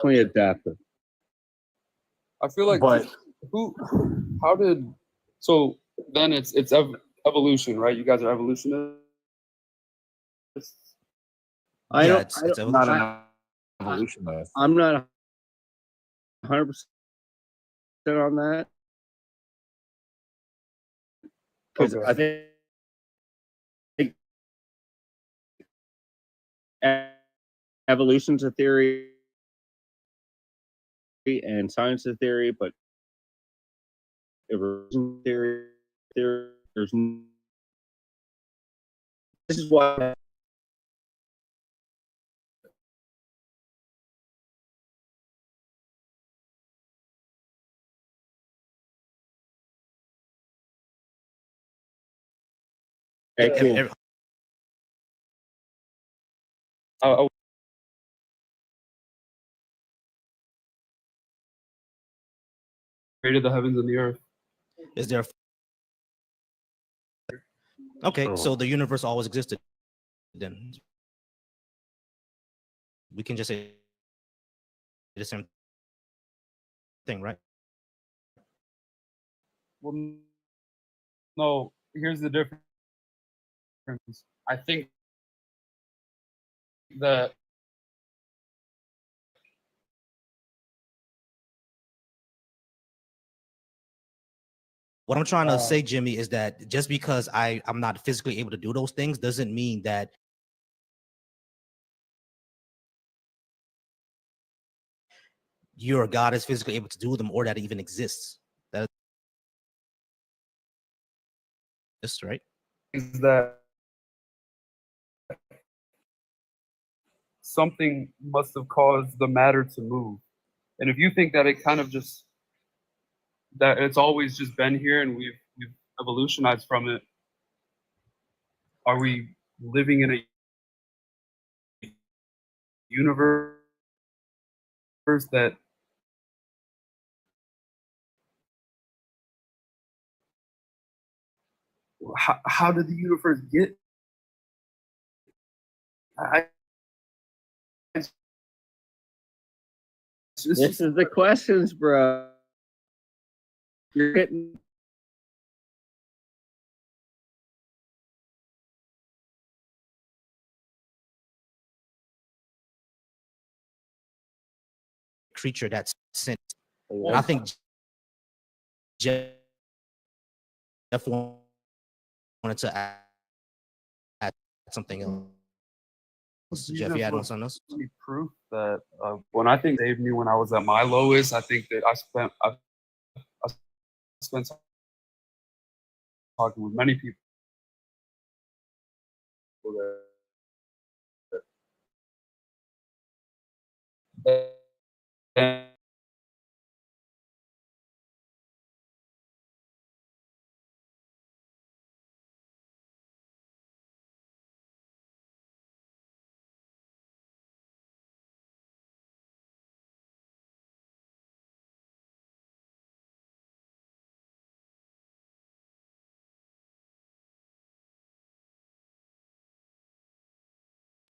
definitely adaptive. I feel like But who, how did, so then it's evolution, right? You guys are evolutionists. I Yeah, don't. it's I don't. evolution. not I, an evolutionist. I'm not 100% on that because Okay. I think evolution's a theory and science is a theory, but evolution theory, there's this is why okay, cool. I created the heavens and the earth. Is there? Okay, Oh. so the universe always existed. Then we can just say the same thing, right? Well, no, here's the difference. I think that What I'm trying to say, Jimmy, is that just because I'm not physically able to do those things doesn't mean that your God is physically able to do them or that it even exists. That is right. is that something must have caused the matter to move. And if you think that it kind of just that it's always just been here and we've evolutionized from it, are we living in a universe that how did the universe get? This is the questions, bro. You're getting Creature that's sent. And I think Jeff wanted to add something else. Jeff, you adding something else? Proof that when I think saved me when I was at my lowest, I think that I spent talking with many people that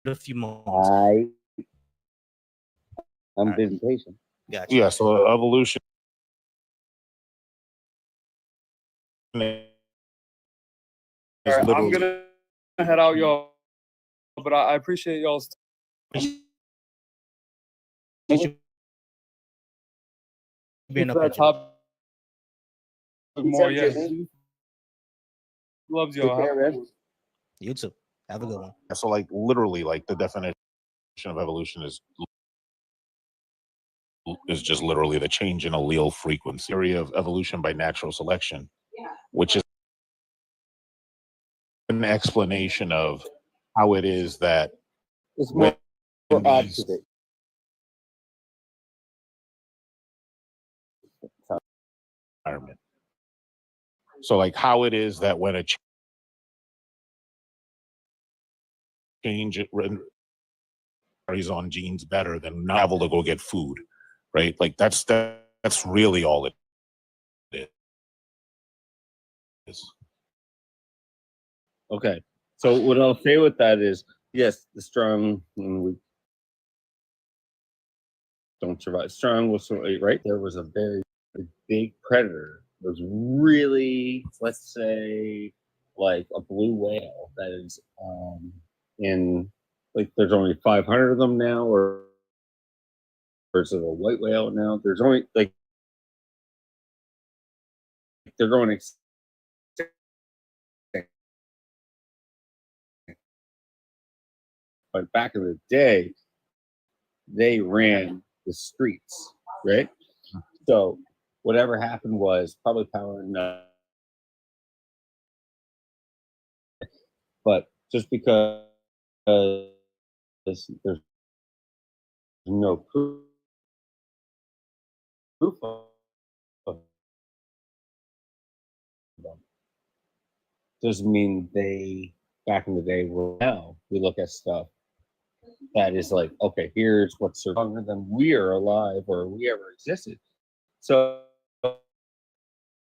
A few moments. I'm being patient. Gotcha. Yeah, so evolution is All right, I'm literally gonna head out, y'all. But I appreciate y'all's. Being up that here, Jimmy. topic more, yeah. Loves y'all. Have a good one. You too. Have a good one. so like literally like the definition of evolution is just literally the change in allele frequency. Theory of evolution by natural selection, which is an explanation of how it is that It's when more these opposite. environment. So like how it is that when a change it carries on genes better than not able to go get food, right? Like that's really all it is. Okay. So what I'll say with that is, yes, the strong and weak don't survive. Strong will survive, right? There was a very big predator. It was really, let's say, like a blue whale that is in, like, there's only 500 of them now, or is it a white whale now? There's only, like, they're going extinct. But back in the day, they ran the streets, right? So whatever happened was probably power enough. But just because there's no proof of them, doesn't mean they back in the day were. Now we look at stuff that is like, okay, here's what's longer than we are alive or we ever existed. So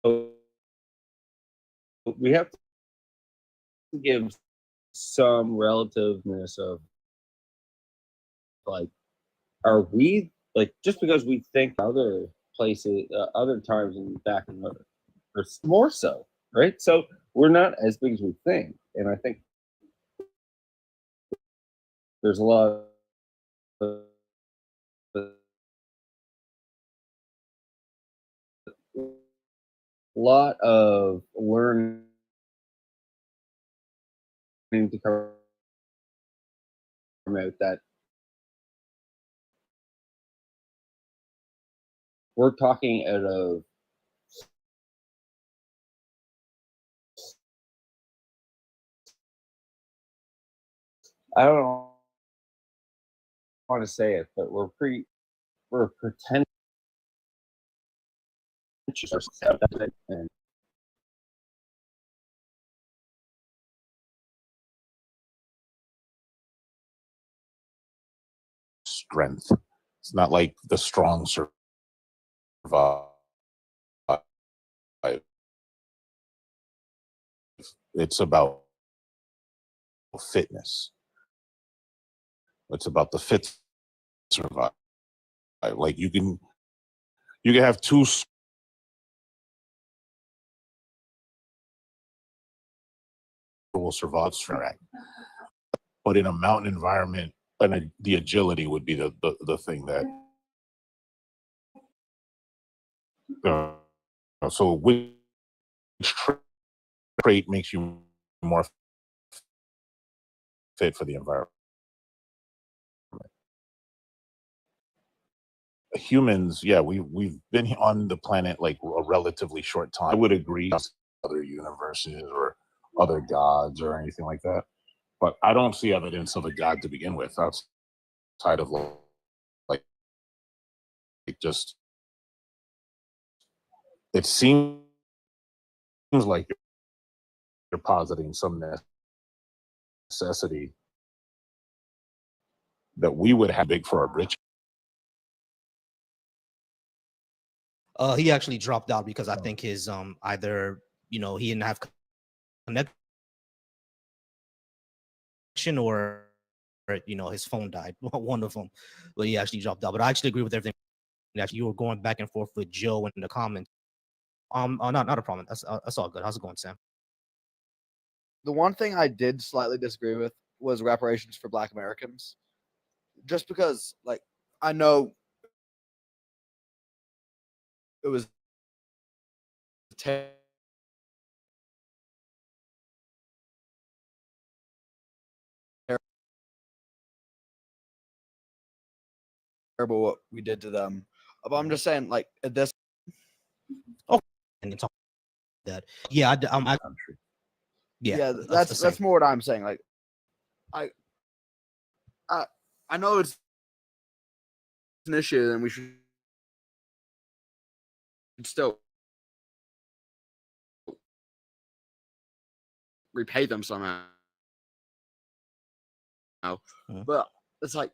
we have to give some relativeness of, like, are we, like, just because we think other places, other times and back in other, or more so, right? So we're not as big as we think, and I think there's a lot of learning to come out that we're talking out of I don't want to say it, but we're pretentious and Strength. It's not like the strong survive. It's about fitness. It's about the fit survive. Like you can have two will survive, but in a mountain environment, and the agility would be the thing that. So which trait makes you more fit for the environment? Humans, yeah, we've been on the planet like a relatively short time. I would agree other universes or other gods or anything like that, but I don't see evidence of a god to begin with outside of like just it seems like you're positing some necessity that we would have big for our britches. He actually dropped out because I think his either he didn't have connection or his phone died. One of them, but he actually dropped out. But I actually agree with everything that you were going back and forth with Joe in the comments. Not a problem. That's all good. How's it going, Sam? The one thing I did slightly disagree with was reparations for Black Americans, just because, like, I know it was terrible what we did to them, but I'm just saying, like, at this. And talk that, yeah, Country. yeah, That's more what I'm saying. Like, I know it's an issue, and we should still repay them somehow. But it's like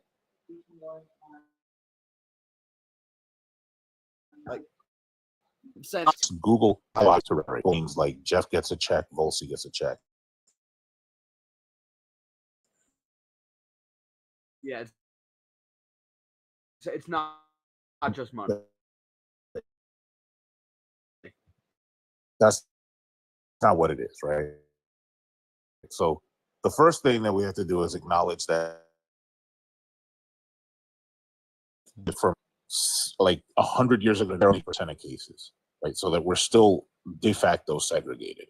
I'm saying, Google allows to reparate things like Jeff gets a check, Volsi gets a check. yeah, it's not. It's not. Not just money. That's not what it is, right? So the first thing that we have to do is acknowledge that from like 100 years ago, there were 8% of cases, right? So that we're still de facto segregated.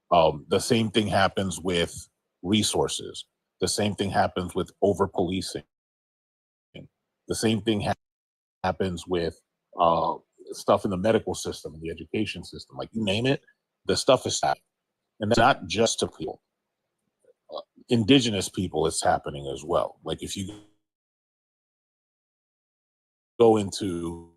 The same thing happens with resources. The same thing happens with over policing. The same thing happens with stuff in the medical system, in the education system, like you name it, the stuff is happening. And it's not just to people. Indigenous people, it's happening as well. Like if you go into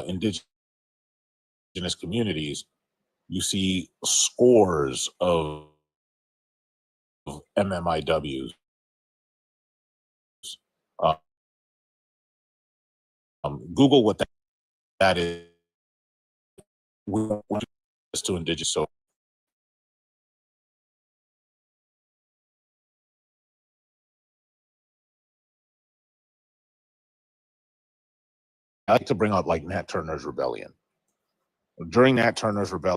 indigenous communities, you see scores of MMIWs. Uh, Google what that is. To indigenous. So I like to bring up like Nat Turner's Rebellion. During Nat Turner's Rebellion,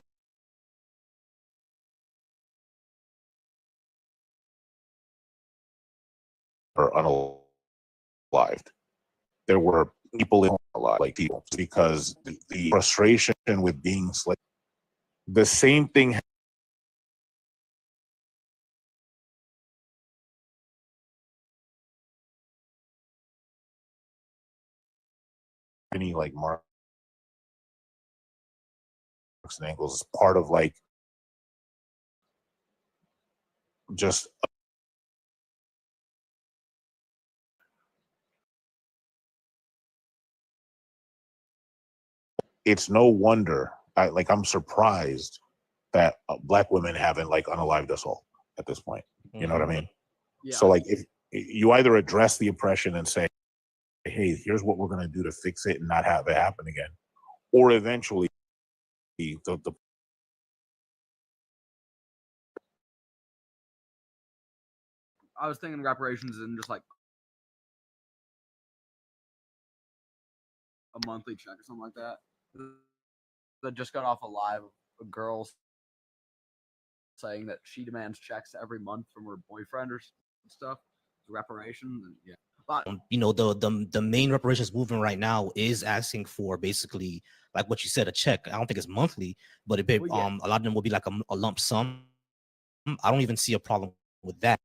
or unalived. There were people in alive, like people, because the frustration with being enslaved. The same thing happening like Marx and Engels is part of like just it's no wonder I'm surprised that black women haven't like unalived us all at this point. You know what I mean? Yeah. So like if you either address the oppression and say, hey, here's what we're going to do to fix it and not have it happen again, or eventually the I was thinking reparations and just like a monthly check or something like that. That just got off a live of a girl saying that she demands checks every month from her boyfriend or stuff, reparations, and yeah. But You know, the main reparations movement right now is asking for basically like what you said, a check. I don't think it's monthly, but Well, yeah. a lot of them will be like a lump sum. I don't even see a problem with that.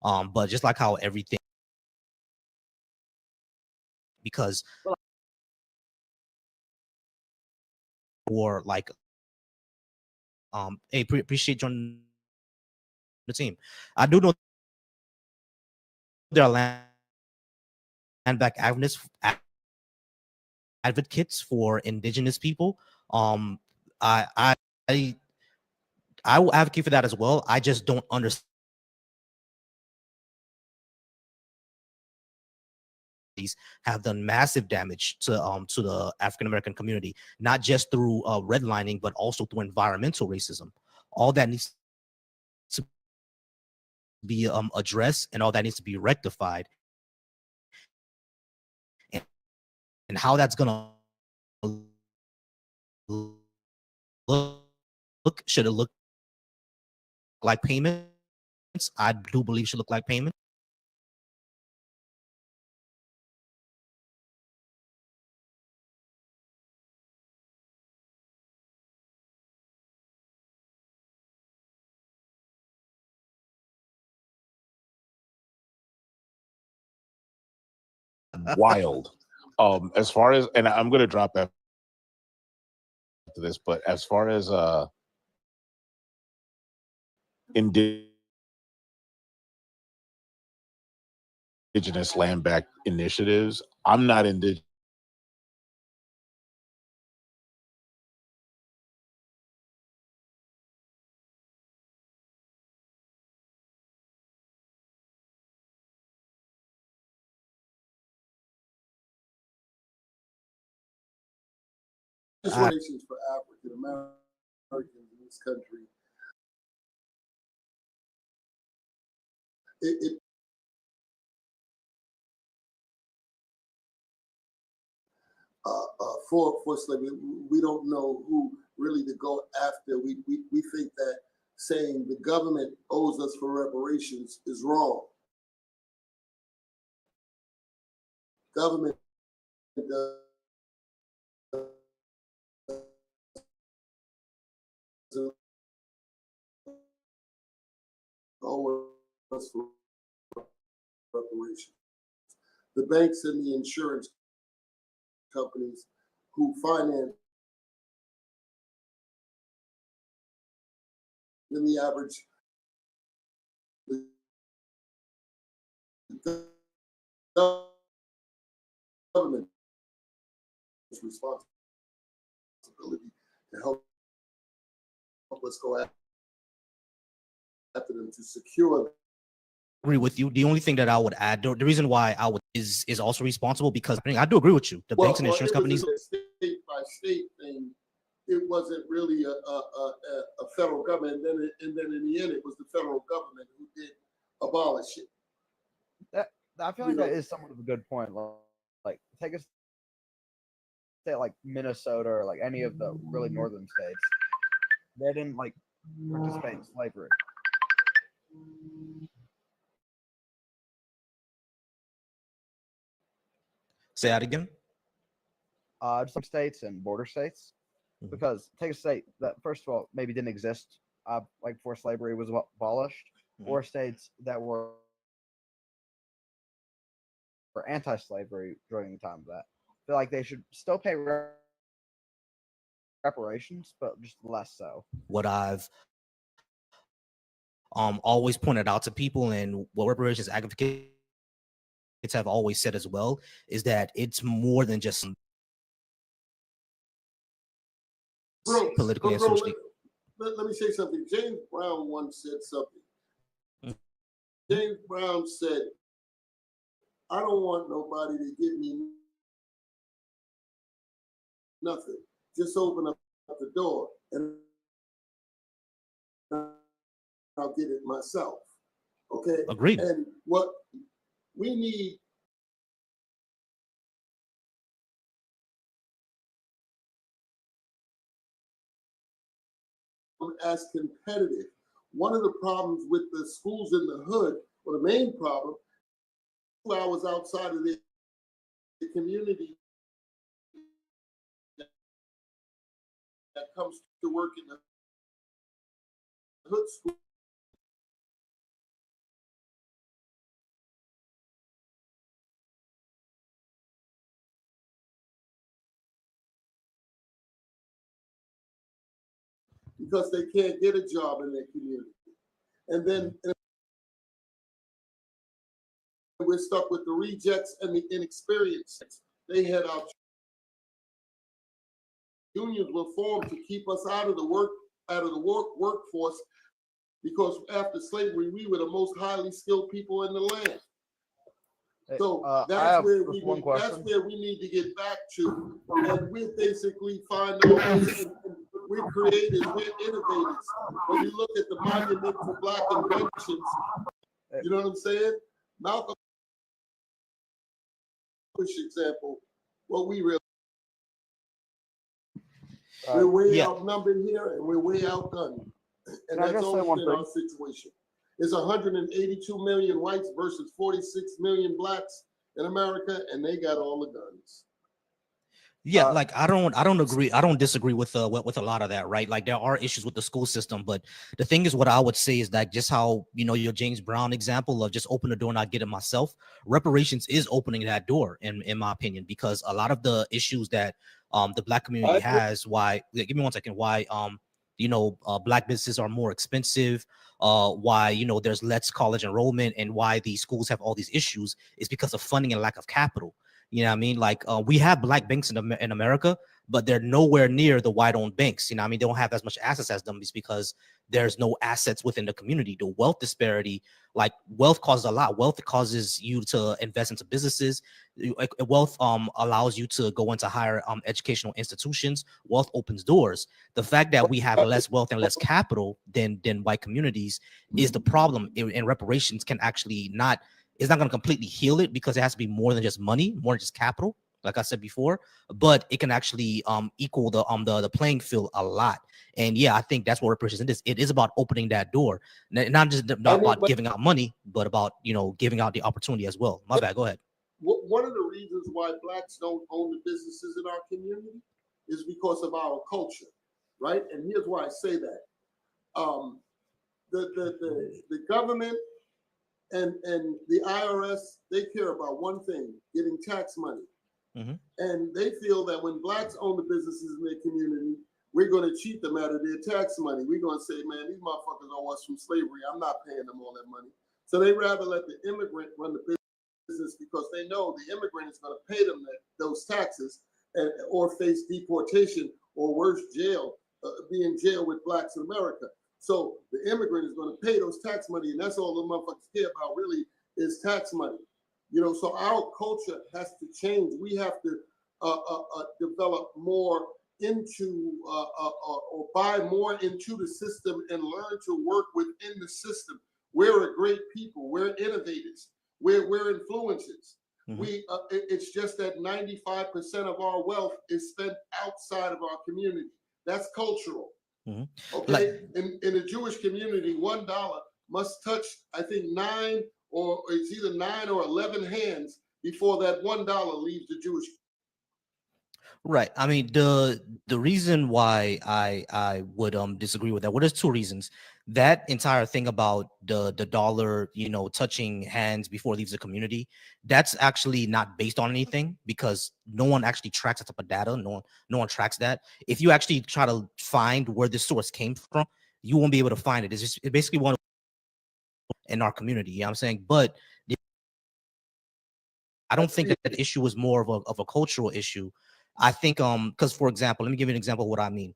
But just like how everything, because Well, or like hey, appreciate joining the team. I do know there are land back advocates for indigenous people. I I I I will advocate for that as well. I just don't understand these have done massive damage to the African American community, not just through redlining, but also through environmental racism. All that needs to be addressed, and all that needs to be rectified. And how that's gonna look, should it look like payments? I do believe should look like payments. wild. As far as, and I'm going to drop after this, but as far as indigenous land back initiatives, I'm not indigenous. legislations for African Americans in this country. It for slavery, we don't know who really to go after. We think that saying the government owes us for reparations is wrong. Government doesn't owe us for reparations. The banks and the insurance companies who finance in the average government responsibility to help us go after them to secure. Agree with you. The only thing that I would add, the reason why I would is also responsible because I do agree with you. The banks and insurance companies. It was a state by state thing. It wasn't really a federal government, and then in the end, it was the federal government who did abolish it. I feel like that is somewhat of a good point. Like take a state like Minnesota or like any of the really northern states. They didn't like participate in slavery. Say that again. Some states and border states, because take a state that first of all maybe didn't exist like before slavery was abolished, or states that were anti-slavery during the time of that. I feel like they should still pay reparations, but just less so. What I've always pointed out to people, and what reparations advocates have always said as well, is that it's more than just politically and socially. Let me say something. James Brown once said something. James Brown said, I don't want nobody to give me nothing. Just open up the door and I'll get it myself. Okay? Agreed. And what we need as competitive. One of the problems with the schools in the hood, or the main problem, 2 hours outside of the community that comes to work in the hood school. Because they can't get a job in their community. And then we're stuck with the rejects and the inexperienced. They had our unions were formed to keep us out of the workforce, because after slavery we were the most highly skilled people in the land. So that's where we need to get back to, and we basically find our ways. We're creators, we're innovators. When you look at the monument for Black inventions, you know what I'm saying? Malcolm Bush example, what we really we're way outnumbered here and we're way outgunned. And that's only been our situation. It's 182 million whites versus 46 million blacks in America, and they got all the guns. Yeah, like I don't disagree with a lot of that, right? Like there are issues with the school system, but the thing is, what I would say is that just how, you know, your James Brown example of just open the door and I get it myself, reparations is opening that door in my opinion, because a lot of the issues that the Black community has, why give me 1 second, why you know, Black businesses are more expensive, why, you know, there's less college enrollment, and why these schools have all these issues is because of funding and lack of capital. You know what I mean? Like we have Black banks in America, but they're nowhere near the white-owned banks. You know, I mean, they don't have as much assets as them. It's because there's no assets within the community. The wealth disparity, like wealth causes a lot. Wealth causes you to invest into businesses. Wealth allows you to go into higher educational institutions. Wealth opens doors. The fact that we have less wealth and less capital than white communities is the problem. And reparations can actually not, it's not going to completely heal it, because it has to be more than just money, more than just capital, like I said before, but it can actually equal the playing field a lot. And yeah, I think that's what reparations is. It is about opening that door, not just not about giving out money, but about, you know, giving out the opportunity as well. My bad, go ahead. One of the reasons why blacks don't own the businesses in our community is because of our culture, right? And here's why I say that. The government and the IRS, they care about one thing: getting tax money. Mm-hmm. And they feel that when blacks own the businesses in their community, we're going to cheat them out of their tax money. We're going to say, man, these motherfuckers owe us from slavery. I'm not paying them all that money. So they rather let the immigrant run the business, because they know the immigrant is going to pay them those taxes, or face deportation, or worse, jail, be in jail with blacks in America. So the immigrant is going to pay those tax money, and that's all the motherfuckers care about really is tax money. You know, so our culture has to change. We have to develop more into or buy more into the system and learn to work within the system. We're a great people. We're innovators. We're influencers. Mm-hmm. It's just that 95% of our wealth is spent outside of our community. That's cultural. Mm-hmm. Okay. In the Jewish community, $1 must touch, I think, 9 or it's either 9 or 11 hands before that $1 leaves the Jewish. Right. I mean, the reason why I would disagree with that, well, there's two reasons. That entire thing about the dollar, you know, touching hands before it leaves the community, that's actually not based on anything, because no one actually tracks that type of data. No one tracks that. If you actually try to find where this source came from, you won't be able to find it. It's basically one in our community. You know what I'm saying? But I don't think that the issue is more of a cultural issue. I think because, for example, let me give you an example of what I mean.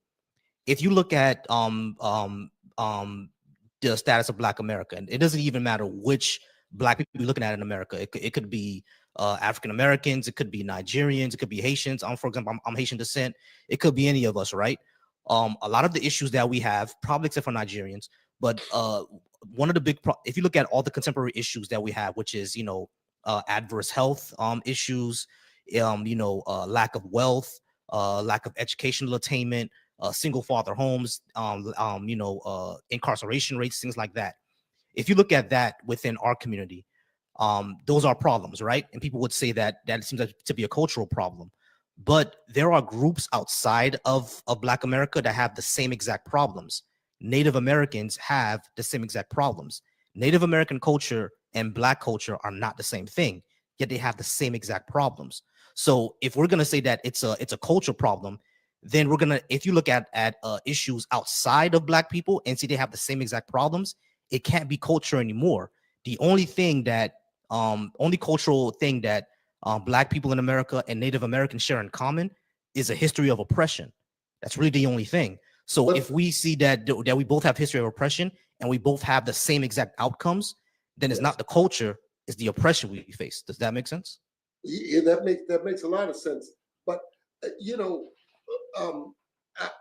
If you look at the status of Black America, and it doesn't even matter which Black people you're looking at in America. It could be African Americans, it could be Nigerians, it could be Haitians. For example, I'm Haitian descent. It could be any of us, right? A lot of the issues that we have, probably except for Nigerians, but one of the big if you look at all the contemporary issues that we have, which is, you know, adverse health issues, you know, lack of wealth, lack of educational attainment, single father homes, you know, incarceration rates, things like that. If you look at that within our community, those are problems, right? And people would say that seems like to be a cultural problem. But there are groups outside of Black America that have the same exact problems. Native Americans have the same exact problems. Native American culture and Black culture are not the same thing, yet they have the same exact problems. So if we're gonna say that it's a cultural problem, then we're gonna, if you look at issues outside of Black people and see they have the same exact problems, it can't be culture anymore. The only thing that only cultural thing that Black people in America and Native Americans share in common is a history of oppression. That's really the only thing. So if we see that we both have history of oppression and we both have the same exact outcomes, then it's not the culture, it's the oppression we face. Does that make sense? Yeah, that makes a lot of sense. But you know,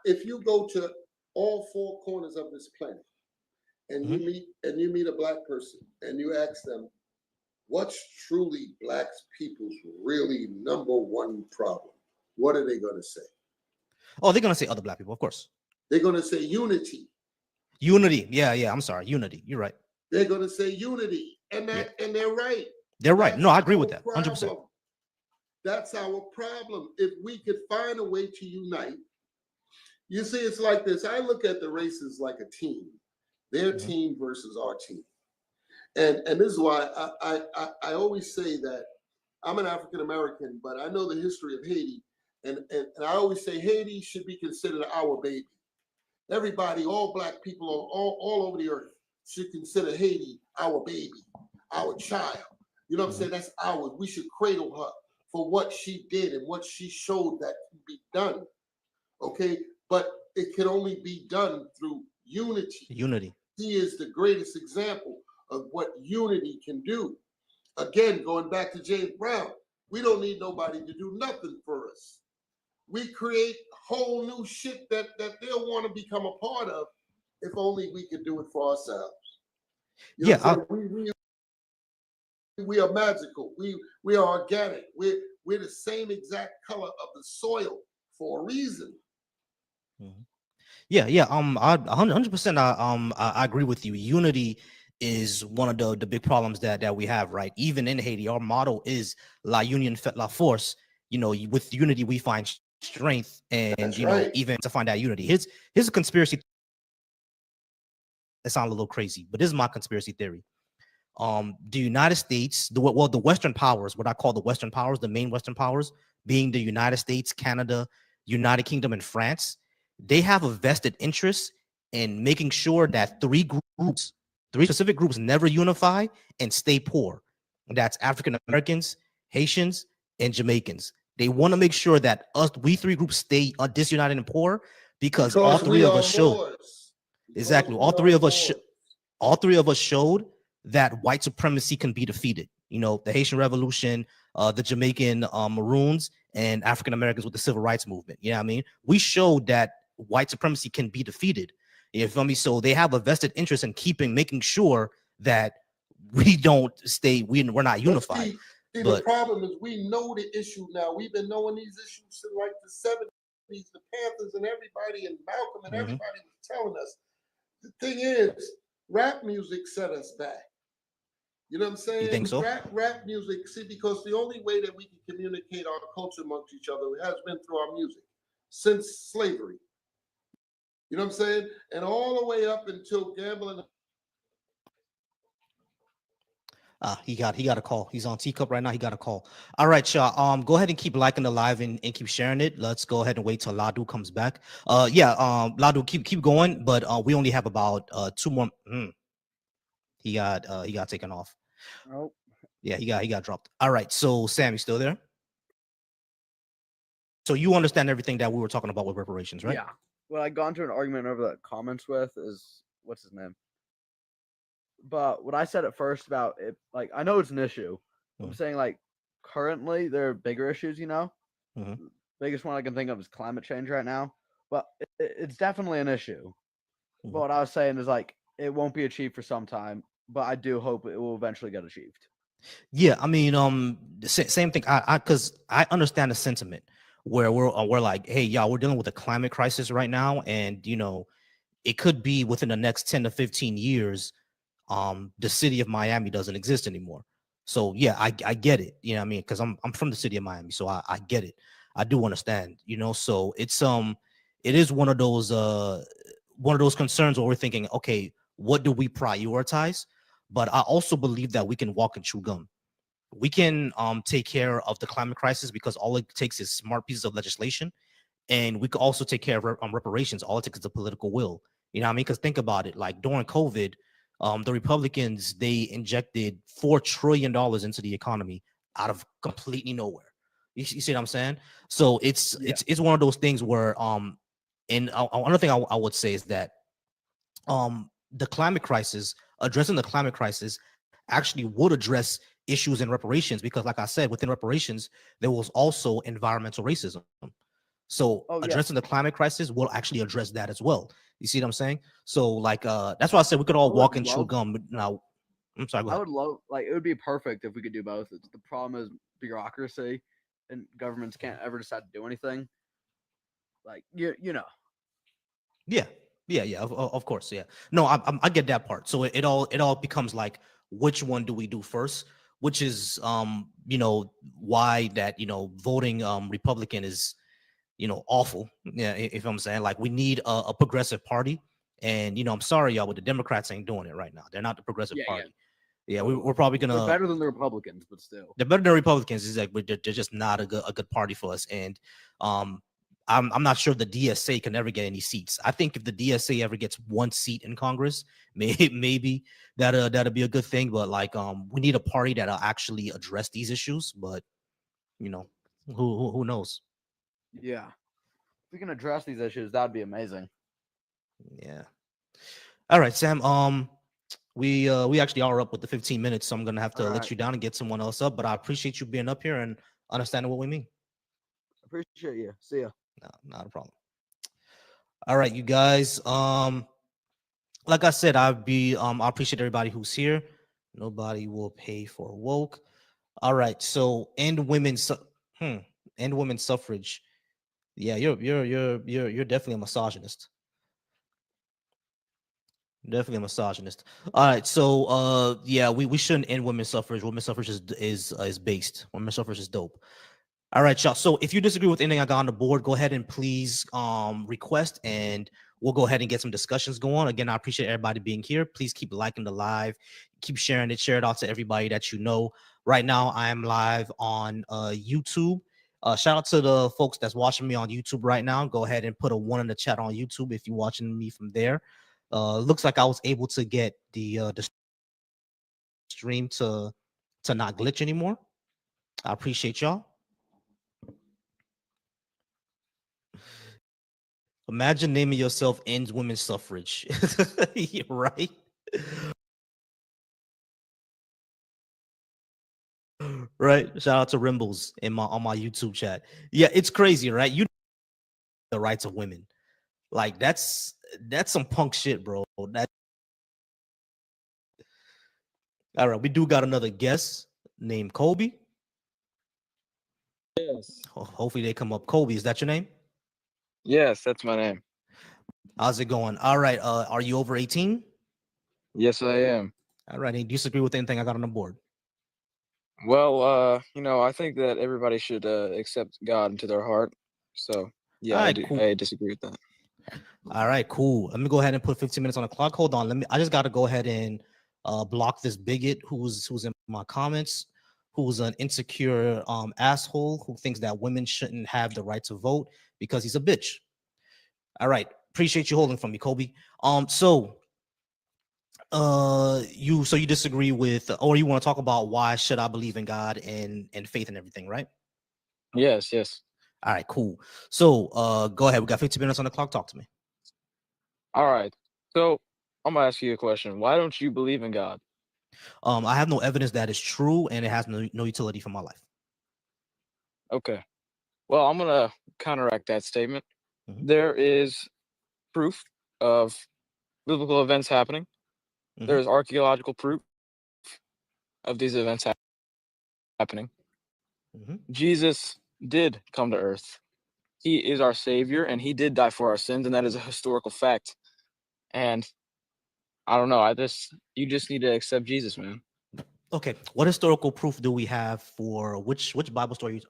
if you go to all four corners of this planet and you meet a Black person and you ask them, what's truly Black people's really number one problem? What are they going to say? Oh, they're going to say other Black people, of course. They're going to say unity. Unity. Yeah. I'm sorry. Unity. You're right. They're going to say unity. And they're right. They're right. No, I agree with that. 100%. That's our problem. If we could find a way to unite, you see, it's like this. I look at the races like a team, their team versus our team. And this is why I always say that I'm an African American, but I know the history of Haiti. And I always say Haiti should be considered our baby. Everybody, all Black people all over the earth should consider Haiti our baby, our child. You know what I'm saying? That's ours. We should cradle her for what she did and what she showed that can be done. Okay, but it can only be done through unity. Unity. He is the greatest example of what unity can do. Again, going back to James Brown, we don't need nobody to do nothing for us. We create whole new shit that they'll want to become a part of if only we could do it for ourselves. You know what I'm saying? We are magical. We are organic. We're the same exact color of the soil for a reason. Yeah, yeah. I 100%. I agree with you. Unity is one of the big problems that we have, right? Even in Haiti, our motto is La Union fait la force. You know, with unity we find strength, and That's you know, right. even to find that unity. Here's a conspiracy. It sounds a little crazy, but this is my conspiracy theory. The United States, the Western powers, what I call the Western powers, the main Western powers, being the United States, Canada, United Kingdom, and France, they have a vested interest in making sure that three specific groups never unify and stay poor. And that's African Americans, Haitians, and Jamaicans. They want to make sure that we three groups stay disunited and poor because all three of us showed. Exactly. All three of us showed that white supremacy can be defeated. You know, the Haitian Revolution, the Jamaican Maroons, and African Americans with the Civil Rights Movement. You know what I mean? We showed that white supremacy can be defeated. You feel me? So they have a vested interest in making sure that we don't stay, we're not unified. See, the problem is we know the issue now. We've been knowing these issues since like the 70s, the Panthers and everybody, and Malcolm and everybody was telling us. The thing is, rap music set us back. You know what I'm saying? You think so? Rap music, see, because the only way that we can communicate our culture amongst each other has been through our music since slavery. You know what I'm saying? And all the way up until gambling. He got a call. He's on Teacup right now. He got a call. All right, y'all. Go ahead and keep liking the live and keep sharing it. Let's go ahead and wait till Ladu comes back. Ladu, keep going, but we only have about 2 more. He got taken off. Oh. Yeah, he got dropped. All right. So Sam, you still there? So you understand everything that we were talking about with reparations, right? Yeah. What I got into an argument over the comments with is what's his name? But what I said at first about it, like, I know it's an issue. I'm saying, like, currently there are bigger issues, you know? Biggest one I can think of is climate change right now. But it's definitely an issue. But what I was saying is, like, it won't be achieved for some time, but I do hope it will eventually get achieved. Yeah, I mean, same thing. Because I understand the sentiment where we're like, hey, y'all, we're dealing with a climate crisis right now, and you know, it could be within the next 10 to 15 years, the city of Miami doesn't exist anymore. So yeah, I get it. You know what I mean? Because I'm from the city of Miami, so I get it. I do understand. You know, so it's it is one of those concerns where we're thinking, okay, what do we prioritize? But I also believe that we can walk and chew gum. We can take care of the climate crisis because all it takes is smart pieces of legislation, and we could also take care of reparations. All it takes is a political will. You know what I mean? Because think about it, like during COVID, the Republicans, they injected $4 trillion into the economy out of completely nowhere. You see what I'm saying? So it's one of those things where and another thing I would say is that the climate crisis, addressing the climate crisis actually would address issues in reparations, because like I said, within reparations, there was also environmental racism. So addressing the climate crisis will actually address that as well. You see what I'm saying? So like that's why I said we could all walk and chew gum. Now, I'm sorry, go ahead. I would love, like, it would be perfect if we could do both. The problem is bureaucracy, and governments can't ever decide to do anything. Like, you know. Yeah. Of course, yeah. No, I get that part. So it all becomes like, which one do we do first? Which is you know, why that, you know, voting Republican is, you know, awful. Yeah, if I'm saying, like, we need a progressive party, and you know, I'm sorry, y'all, but the Democrats ain't doing it right now. They're not the progressive party. Yeah, we're probably gonna. They're better than the Republicans, but still. They're better than Republicans. Is like, but they're just not a good party for us. And I'm not sure the DSA can ever get any seats. I think if the DSA ever gets one seat in Congress, maybe that'll be a good thing. But like, we need a party that'll actually address these issues. But you know, who knows? Yeah. we can address these issues, that'd be amazing. Yeah. All right, Sam. We actually are up with the 15 minutes, so I'm gonna have to All let right. you down and get someone else up. But I appreciate you being up here and understanding what we mean. Appreciate you. See ya. No, not a problem. All right, you guys. Like I said, I appreciate everybody who's here. Nobody will pay for woke. All right, so end women's suffrage. Yeah, you're definitely a misogynist. Definitely a misogynist. All right, so yeah, we shouldn't end women's suffrage. Women's suffrage is based. Women's suffrage is dope. All right, y'all. So if you disagree with anything I got on the board, go ahead and please request, and we'll go ahead and get some discussions going. Again, I appreciate everybody being here. Please keep liking the live, keep sharing it, share it out to everybody that you know. Right now, I am live on YouTube. Shout out to the folks that's watching me on YouTube right now. Go ahead and put a 1 in the chat on YouTube if you're watching me from there. Looks like I was able to get the stream to not glitch anymore. I appreciate y'all. Imagine naming yourself Ends Women's Suffrage. Right? Right. Shout out to Rimbles on my YouTube chat. Yeah, it's crazy, right? You know the rights of women. Like that's some punk shit, bro. All right, we do got another guest named Kobe. Yes. Hopefully they come up. Kobe, is that your name? Yes, that's my name. How's it going? All right. Are you over 18? Yes, I am. All right. Do you disagree with anything I got on the board? Well, I think that everybody should accept God into their heart. So, yeah, All right, cool. I disagree with that. All right, cool. Let me go ahead and put 15 minutes on the clock. Hold on. I just got to go ahead and block this bigot who's in my comments, who's an insecure asshole who thinks that women shouldn't have the right to vote because he's a bitch. All right. Appreciate you holding from me, Kobe. So you disagree with, or you want to talk about why should I believe in God and faith and everything, right? Yes. All right, cool. So go ahead. We got 15 minutes on the clock. Talk to me. All right. So I'm gonna ask you a question. Why don't you believe in God? I have no evidence that is true, and it has no utility for my life. Okay. Well, I'm gonna counteract that statement. Mhm. There is proof of biblical events happening. Mhm. There is archaeological proof of these events happening. Mhm. Jesus did come to earth. He is our savior, and he did die for our sins, and that is a historical fact. And I don't know. You just need to accept Jesus, man. Okay. What historical proof do we have for which Bible story?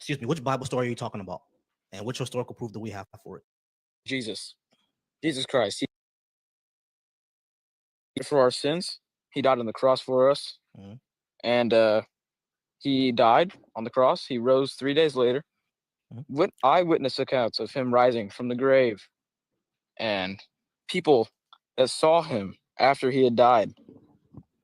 Which Bible story are you talking about? And which historical proof do we have for it? Jesus Christ. He died for our sins. He died on the cross for us. Mhm. And he died on the cross. He rose 3 days later. Mhm. With eyewitness accounts of him rising from the grave, and people that saw him after he had died.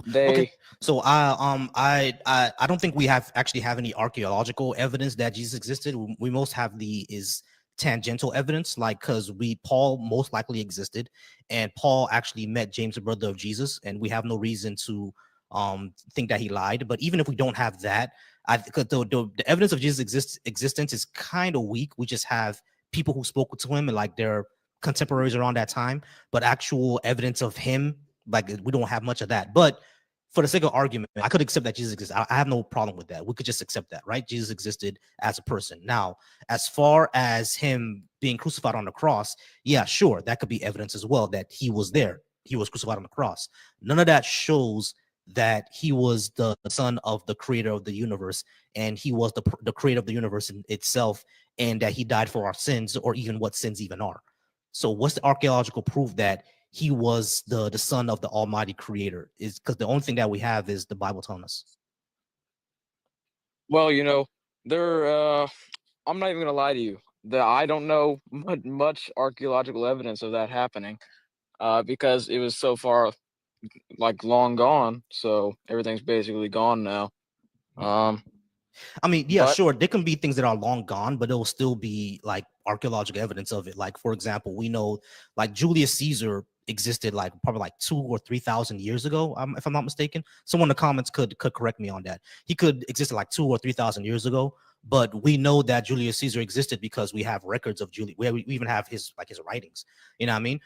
Okay. So I don't think we actually have any archaeological evidence that Jesus existed. We most have is tangential evidence, like because Paul most likely existed, and Paul actually met James, the brother of Jesus, and we have no reason to think that he lied. But even if we don't have that, the evidence of Jesus' existence is kind of weak. We just have people who spoke to him and like their contemporaries around that time, but actual evidence of him, like we don't have much of that. But for the sake of argument, I could accept that Jesus exists. I have no problem with that. We could just accept that, right? Jesus existed as a person. Now, as far as him being crucified on the cross, yeah, sure, that could be evidence as well that he was there. He was crucified on the cross. None of that shows that he was the son of the creator of the universe, and he was the creator of the universe in itself, and that he died for our sins, or even what sins even are. So what's the archaeological proof that he was the son of the almighty creator? Is because the only thing that we have is the Bible telling us. Well, I'm not even gonna lie to you. That I don't know much archaeological evidence of that happening, because it was so far, like, long gone. So everything's basically gone now. I mean, yeah, but- sure, there can be things that are long gone, but it'll still be like archaeological evidence of it. Like, for example, we know like Julius Caesar existed like probably like 2,000 or 3,000 years ago, if I'm not mistaken. Someone in the comments could correct me on that. He could exist like 2,000 or 3,000 years ago, but we know that Julius Caesar existed because we have records of Julius. We even have his writings. You know what I mean?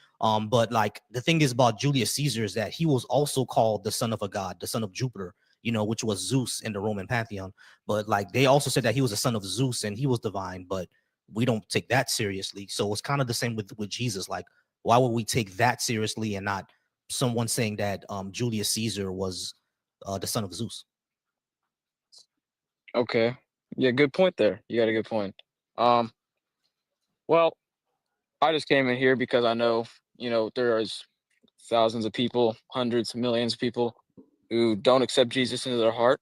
But like the thing is about Julius Caesar is that he was also called the son of a god, the son of Jupiter, you know, which was Zeus in the Roman pantheon. But like they also said that he was a son of Zeus and he was divine, but we don't take that seriously. So it's kind of the same with Jesus. Like, why would we take that seriously and not someone saying that Julius Caesar was the son of Zeus? Okay. Yeah, good point there. You got a good point. Well, I just came in here because I know, there is thousands of people, hundreds of millions of people who don't accept Jesus into their heart.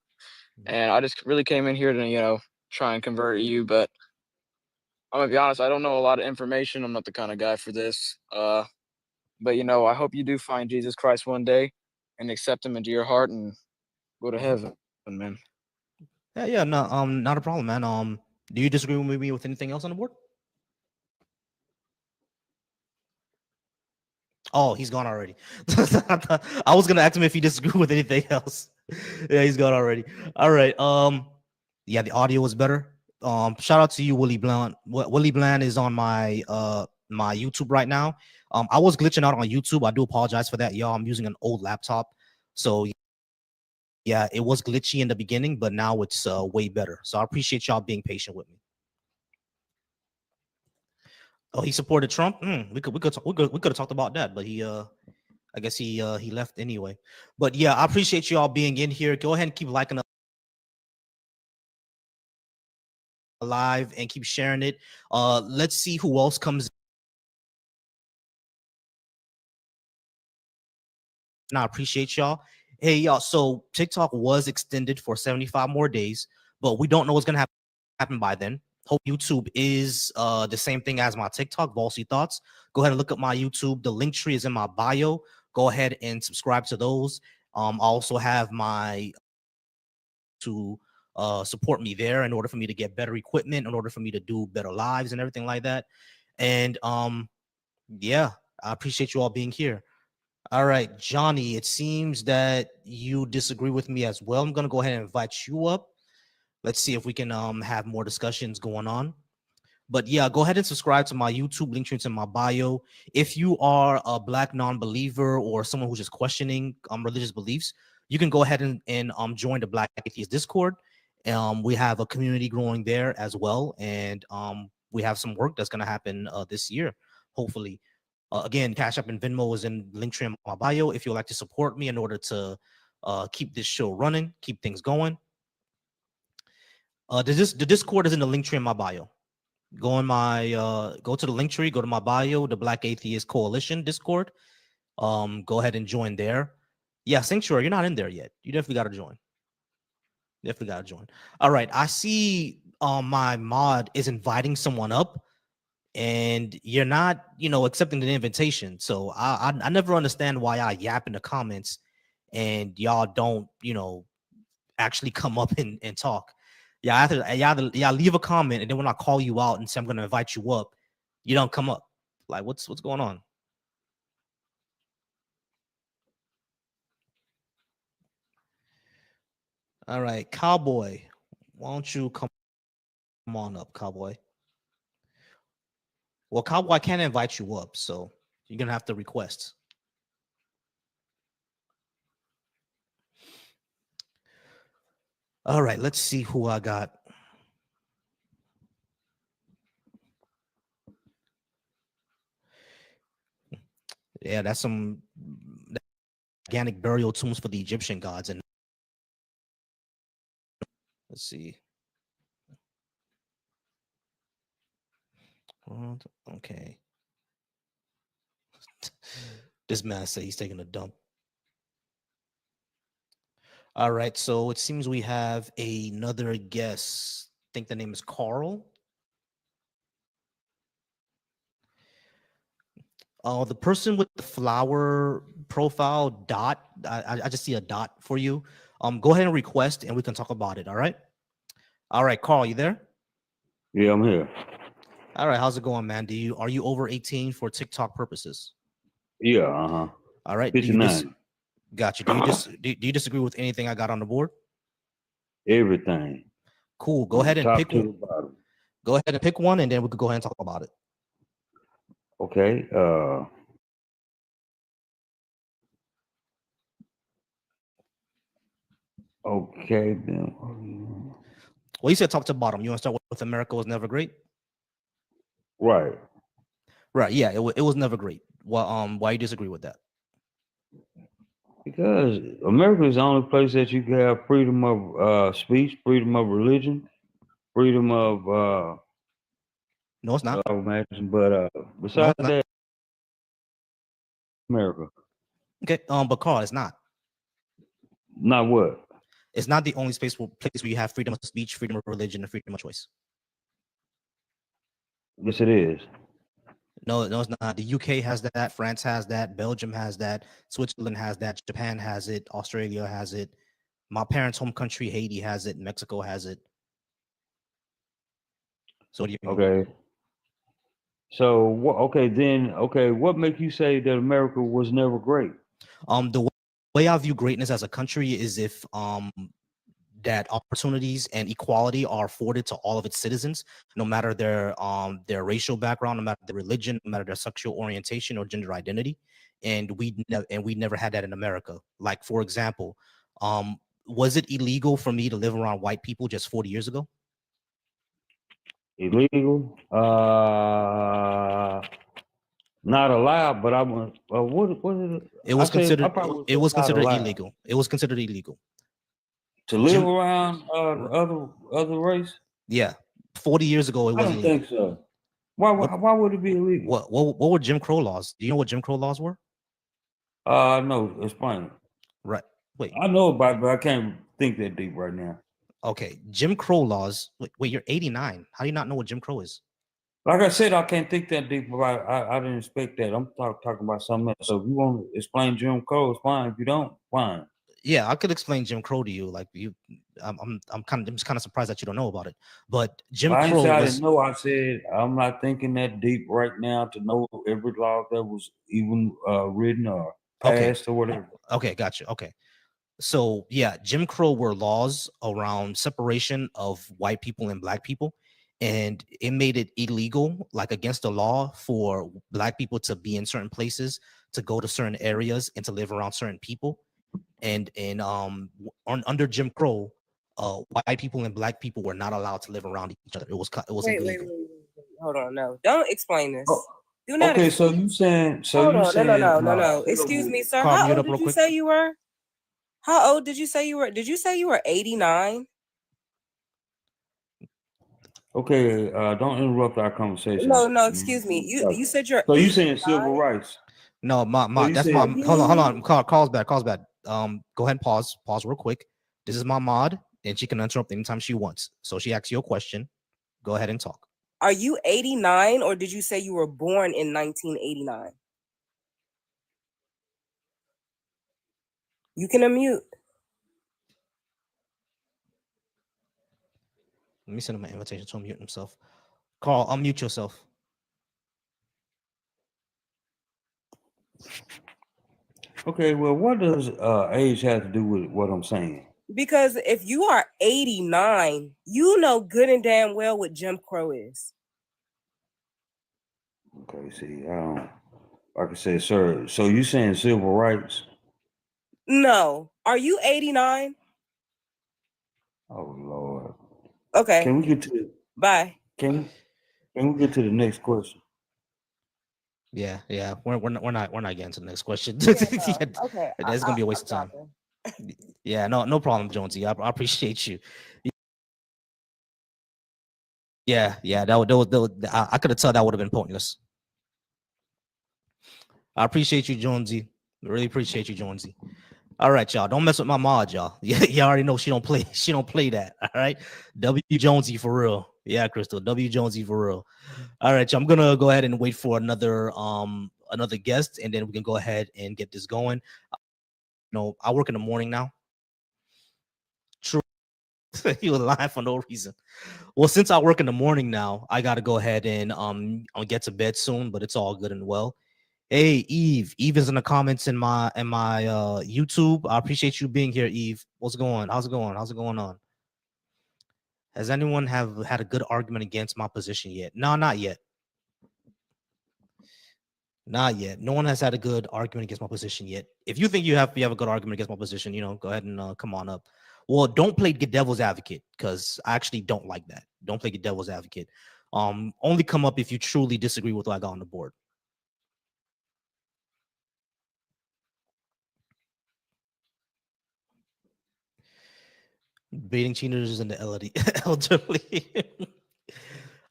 And I just really came in here to, try and convert you. But I'm gonna be honest, I don't know a lot of information. I'm not the kind of guy for this. But I hope you do find Jesus Christ one day and accept him into your heart and go to heaven, man. Yeah, no, not a problem, man. Do you disagree with me with anything else on the board? Oh, he's gone already. I was gonna ask him if he disagreed with anything else. Yeah, he's gone already. All right. Yeah, the audio was better. Shout out to you, Willie Bland. Willie Bland is on my my YouTube right now. I was glitching out on YouTube. I do apologize for that, y'all. I'm using an old laptop, so yeah, it was glitchy in the beginning, but now it's way better. So I appreciate y'all being patient with me. Oh, he supported Trump. We could have talked about that, but he I guess he left anyway. But yeah, I appreciate y'all being in here. Go ahead and keep liking us live and keep sharing it. Let's see who else comes. And I appreciate y'all. Hey, y'all. So TikTok was extended for 75 more days, but we don't know what's gonna happen by then. Hope YouTube is the same thing as my TikTok, Ballsy Thoughts. Go ahead and look up my YouTube. The link tree is in my bio. Go ahead and subscribe to those. I also have my to support me there in order for me to get better equipment, in order for me to do better lives and everything like that. And yeah, I appreciate you all being here. All right, Johnny, it seems that you disagree with me as well. I'm gonna go ahead and invite you up. Let's see if we can have more discussions going on. But yeah, go ahead and subscribe to my YouTube, link in my bio. If you are a Black non-believer or someone who's just questioning religious beliefs, you can go ahead and join the Black Atheist Discord. We have a community growing there as well, and we have some work that's going to happen this year, hopefully. Again, Cash App and Venmo is in link tree in my bio if you'd like to support me in order to keep this show running, keep things going. The Discord is in the link tree in my bio. Go on my go to the link tree, go to my bio, the Black Atheist Coalition Discord. Go ahead and join there. Yeah, Sanctuary, you're not in there yet. You definitely gotta join. Definitely gotta join. All right, I see my mod is inviting someone up, and you're not, accepting the invitation. So I never understand why I yap in the comments and y'all don't, actually come up and talk. Yeah, leave a comment, and then when I call you out and say I'm gonna invite you up, you don't come up. Like, what's going on? All right, Cowboy, why don't you come on up, Cowboy? Well, Cowboy, I can't invite you up, so you're gonna have to request. All right, let's see who I got. Yeah, that's some organic burial tombs for the Egyptian gods. And let's see. Okay. This man said he's taking a dump. All right, so it seems we have another guest. I think the name is Carl. The person with the flower profile dot, I just see a dot for you. Go ahead and request, and we can talk about it. All right. All right, Carl, you there? Yeah, I'm here. All right, how's it going, man? Are you over 18 for TikTok purposes? Yeah, uh-huh. All right. Do you 59. got you. Do you disagree with anything I got on the board? Everything. Cool. Go From ahead the and top pick to one. the bottom. Go ahead and pick one, and then we could go ahead and talk about it. Okay. Okay then. Well, you said top to bottom. You want to start with America was never great? Right. Right. Yeah, it was never great. Well, why you disagree with that? Because America is the only place that you can have freedom of speech, freedom of religion, freedom of No, it's not. I would imagine. But No, besides it's not. that, America. Okay. But Carl, it's not. Not what? It's not the only place where you have freedom of speech, freedom of religion, and freedom of choice. Yes, it is. No, it's not. The UK has that. France has that. Belgium has that. Switzerland has that. Japan has it. Australia has it. My parents' home country, Haiti, has it. Mexico has it. So what do you mean? Okay. So what? Okay, then. Okay, what make you say that America was never great? The way I view greatness as a country is if that opportunities and equality are afforded to all of its citizens, no matter their racial background, no matter their religion, no matter their sexual orientation or gender identity. And we never had that in America. Like, for example, was it illegal for me to live around white people just 40 years ago? Illegal? Not allowed. But I was. What is it? It was considered. It was not considered allowed. illegal. It was considered illegal To live around other race? Yeah, 40 years ago it I was don't illegal. think so. Why would it be illegal? What were Jim Crow laws? Do you know what Jim Crow laws were? No, explain it. Right. Wait. I know about it, but I can't think that deep right now. Okay, Jim Crow laws. Wait, you're 89. How do you not know what Jim Crow is? Like I said, I can't think that deep about it. I didn't expect that. I'm talking about something else. So if you want to explain Jim Crow, it's fine. If you don't, fine. Yeah, I could explain Jim Crow to you. Like I'm just kind of surprised that you don't know about it. But Jim I Crow I was. didn't know. I said I'm not thinking that deep right now to know every law that was even written or passed or whatever. Okay, gotcha. Okay. So yeah, Jim Crow were laws around separation of white people and black people, and it made it illegal, like against the law, for black people to be in certain places, to go to certain areas, and to live around certain people. And under Jim Crow, white people and black people were not allowed to live around each other. It was Wait, illegal. hold on, no, don't explain this. Oh, Do not. Okay, so you saying? So Hold you on, saying? no. Excuse me, sir. Carl, How mute old up real did you quick. say you were? How old did you say you were? Did you say you were 89? Okay, don't interrupt our conversation. No, excuse me. You said you're. So you saying 89? civil rights? No, you that's said- my. Hold on. Carl's back. Go ahead and pause real quick. This is my mod, and she can interrupt anytime she wants. So she asks you a question. Go ahead and talk. Are you 89 or did you say you were born in 1989? You can unmute. Let me send him an invitation to unmute himself. Carl, unmute yourself. Okay, well, what does age have to do with what I'm saying? Because if you are 89, you know good and damn well what Jim Crow is. Okay, see, I don't. Like I said, sir. So you saying civil rights? No. Are you 89? Oh Lord. Okay. Can we get to? Bye. Can we get to the next question? Yeah. We're not getting to the next question. Okay. That's gonna be a waste of time. Yeah, no problem, Jonesy. I appreciate you. Yeah, I could have told that would have been pointless. I appreciate you, Jonesy. Really appreciate you, Jonesy. All right, y'all. Don't mess with my mod, y'all. You already know she don't play that. All right. W Jonesy for real. Yeah, Crystal. W Jonesy for real. All right, y'all. I'm gonna go ahead and wait for another guest, and then we can go ahead and get this going. I work in the morning now. True. He was lying for no reason. Well, since I work in the morning now, I gotta go ahead and I'll get to bed soon, but it's all good and well. Hey, Eve. Eve is in the comments in my YouTube. I appreciate you being here, Eve. What's going? How's it going? How's it going on? Has anyone have had a good argument against my position yet? No, not yet. Not yet. No one has had a good argument against my position yet. If you think you have a good argument against my position, go ahead and come on up. Well, don't play get devil's advocate, because I actually don't like that. Don't play get devil's advocate. Only come up if you truly disagree with what I got on the board. Baiting teenagers and the elderly.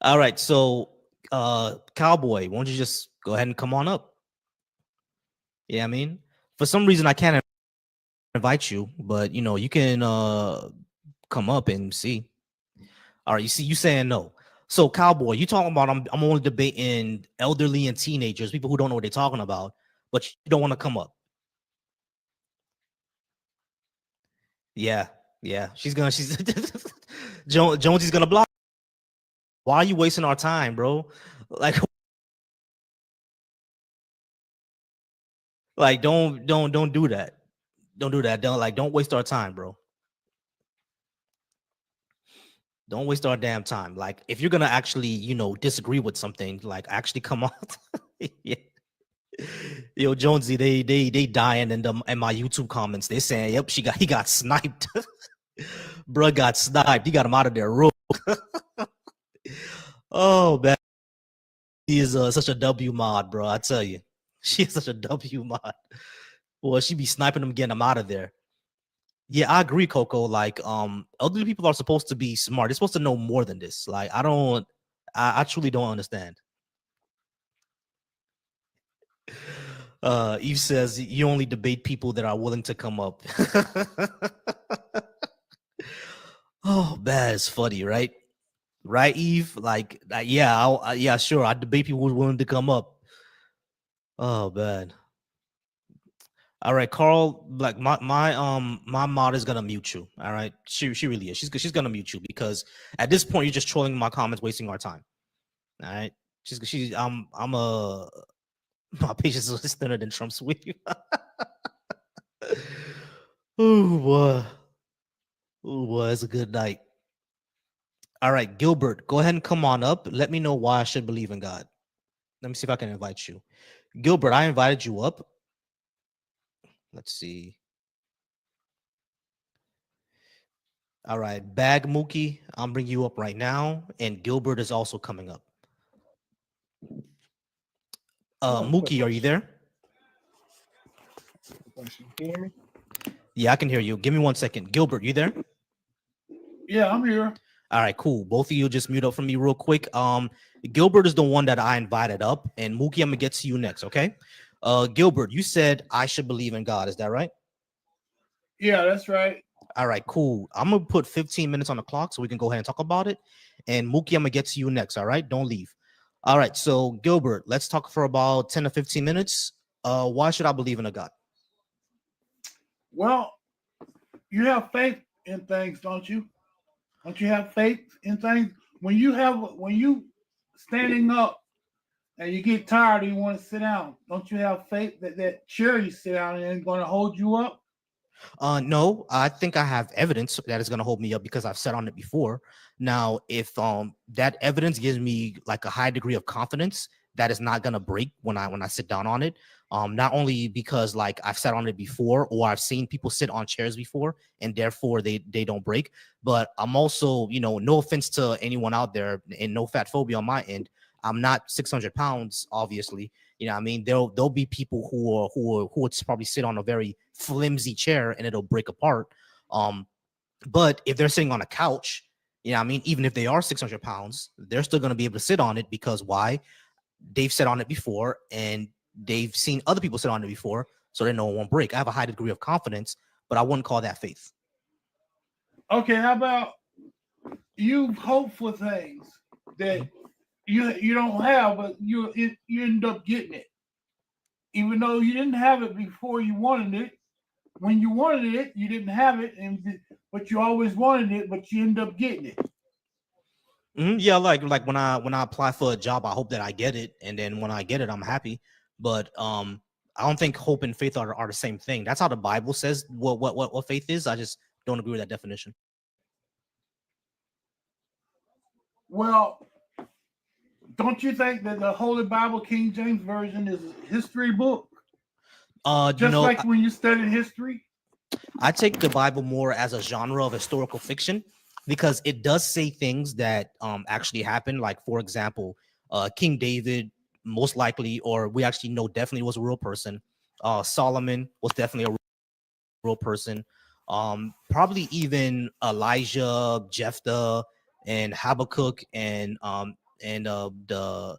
All right, so Cowboy, why don't you just go ahead and come on up? Yeah, I mean, for some reason I can't invite you, but you can come up and see. All right, you saying no. So Cowboy, you talking about I'm only debating elderly and teenagers, people who don't know what they're talking about, but you don't want to come up. Yeah. She's Jonesy's gonna block. Why are you wasting our time, bro? Like don't do that. Don't do that. Don't waste our time, bro. Don't waste our damn time. Like, if you're gonna actually, disagree with something, like actually come on. Yeah. Yo, Jonesy, they dying in my YouTube comments. They saying, yep, he got sniped. Bruh got sniped. He got him out of there real. Oh man, he is such a W mod, bro. I tell you, she is such a W mod. Boy, she be sniping him, getting him out of there. Yeah, I agree, Coco. Like, elderly people are supposed to be smart. They're supposed to know more than this. Like, I truly don't understand. Eve says you only debate people that are willing to come up. Oh, man, it's funny, right? Right, Eve? Like, yeah, sure. I debate people who's willing to come up. Oh, man. All right, Carl. Like my mod is gonna mute you. All right, she really is. She's gonna mute you because at this point you're just trolling my comments, wasting our time. All right, my patience is thinner than Trump's weave. Oh boy, it's a good night. All right, Gilbert, go ahead and come on up. Let me know why I should believe in God. Let me see if I can invite you. Gilbert, I invited you up. Let's see. All right, Bag Mookie, I'm bringing you up right now, and Gilbert is also coming up. Mookie, are you there? Can you hear me? Yeah, I can hear you. Give me 1 second. Gilbert, you there? Yeah, I'm here. All right, cool. Both of you just mute up for me real quick. Gilbert is the one that I invited up, and Mookie, I'm gonna get to you next, okay? Gilbert, you said I should believe in God. Is that right? Yeah, that's right. All right, cool. I'm gonna put 15 minutes on the clock so we can go ahead and talk about it. And Mookie, I'm gonna get to you next. All right, don't leave. All right, so Gilbert, let's talk for about 10 to 15 minutes. Why should I believe in a God? Well, you have faith in things, don't you? Don't you have faith in things? When you standing up and you get tired and you want to sit down, don't you have faith that chair you sit down in is going to hold you up? No, I think I have evidence that is going to hold me up because I've sat on it before. Now, if that evidence gives me like a high degree of confidence that is not going to break when I sit down on it, not only because like I've sat on it before or I've seen people sit on chairs before and therefore they don't break, but I'm also, no offense to anyone out there and no fat phobia on my end, I'm not 600 pounds, obviously. I mean, there'll be people who would probably sit on a very flimsy chair and it'll break apart. But if they're sitting on a couch, I mean, even if they are 600 pounds, they're still going to be able to sit on it because why? They've sat on it before and they've seen other people sit on it before, so they know it won't break. I have a high degree of confidence, but I wouldn't call that faith. Okay, how about you hope for things that you don't have, but you end up getting it, even though you didn't have it before you wanted it. when you wanted it, you didn't have it, but you always wanted it, but you end up getting it. Yeah, like when I apply for a job, I hope that I get it, and then when I get it, I'm happy. But I don't think hope and faith are the same thing. That's how the Bible says what faith is. I just don't agree with that definition. Well, don't you think that the Holy Bible, King James Version, is a history book? Just like when you study history? I take the Bible more as a genre of historical fiction because it does say things that actually happened. Like, for example, King David, most likely, or we actually know definitely was a real person. Solomon was definitely a real person. Probably even Elijah, Jephthah, and Habakkuk, and Amos.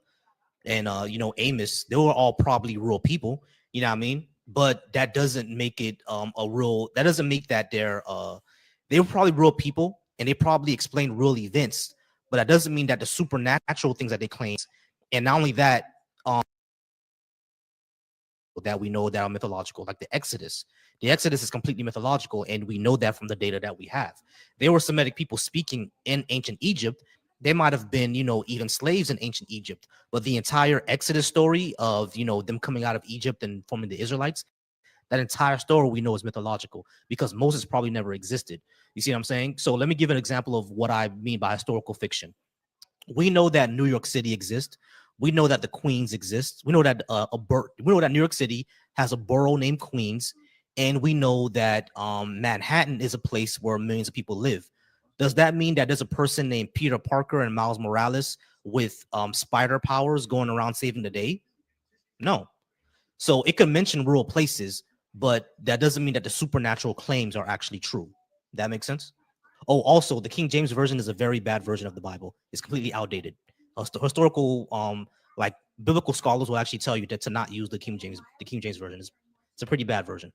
They were all probably real people. You know what I mean? But that doesn't make it that doesn't make that they were probably real people and they probably explained real events, but that doesn't mean that the supernatural things that they claim, and not only that, that we know that are mythological, like the Exodus. The Exodus is completely mythological, and we know that from the data that we have. There were Semitic people speaking in ancient Egypt. They might have been, even slaves in ancient Egypt, but the entire Exodus story of, them coming out of Egypt and forming the Israelites, that entire story we know is mythological because Moses probably never existed. You see what I'm saying? So let me give an example of what I mean by historical fiction. We know that New York City exists. We know that the Queens exists. We know that we know that New York City has a borough named Queens, and we know that Manhattan is a place where millions of people live. Does that mean that there's a person named Peter Parker and Miles Morales with spider powers going around saving the day? No. So it could mention rural places, but that doesn't mean that the supernatural claims are actually true. That makes sense? Oh, also, the King James Version is a very bad version of the Bible. It's completely outdated. Historical, like biblical scholars will actually tell you that to not use the King James Version. It's a pretty bad version.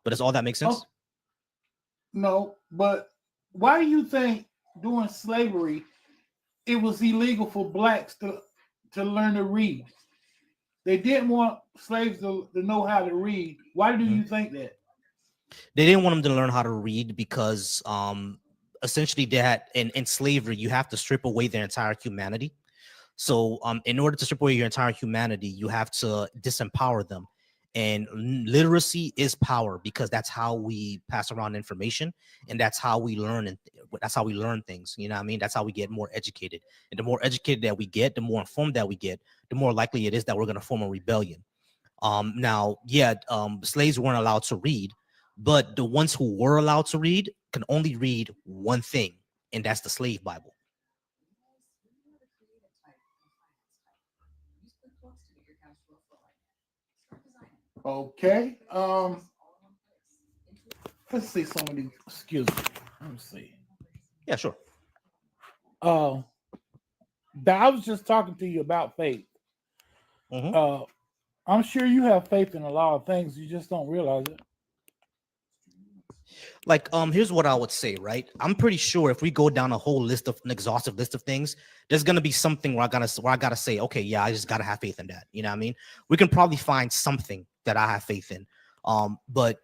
But does all that make sense? Oh, no, but why do you think during slavery it was illegal for blacks to learn to read? They didn't want slaves to know how to read. Why do you think that? They didn't want them to learn how to read because essentially they had in slavery, you have to strip away their entire humanity. So in order to strip away your entire humanity, you have to disempower them. And literacy is power because that's how we pass around information, and that's how we learn, and that's how we learn things. You know what I mean? That's how we get more educated. And the more educated that we get, the more informed that we get, the more likely it is that we're going to form a rebellion. Slaves weren't allowed to read, but the ones who were allowed to read can only read one thing, and that's the slave Bible. Okay. Let's see some of these. Excuse me. Let me see. Yeah, sure. I was just talking to you about faith. Mm-hmm. I'm sure you have faith in a lot of things. You just don't realize it. Like, here's what I would say, right? I'm pretty sure if we go down an exhaustive list of things, there's gonna be something where I gotta say, okay, yeah, I just gotta have faith in that. You know what I mean? We can probably find something that I have faith in. But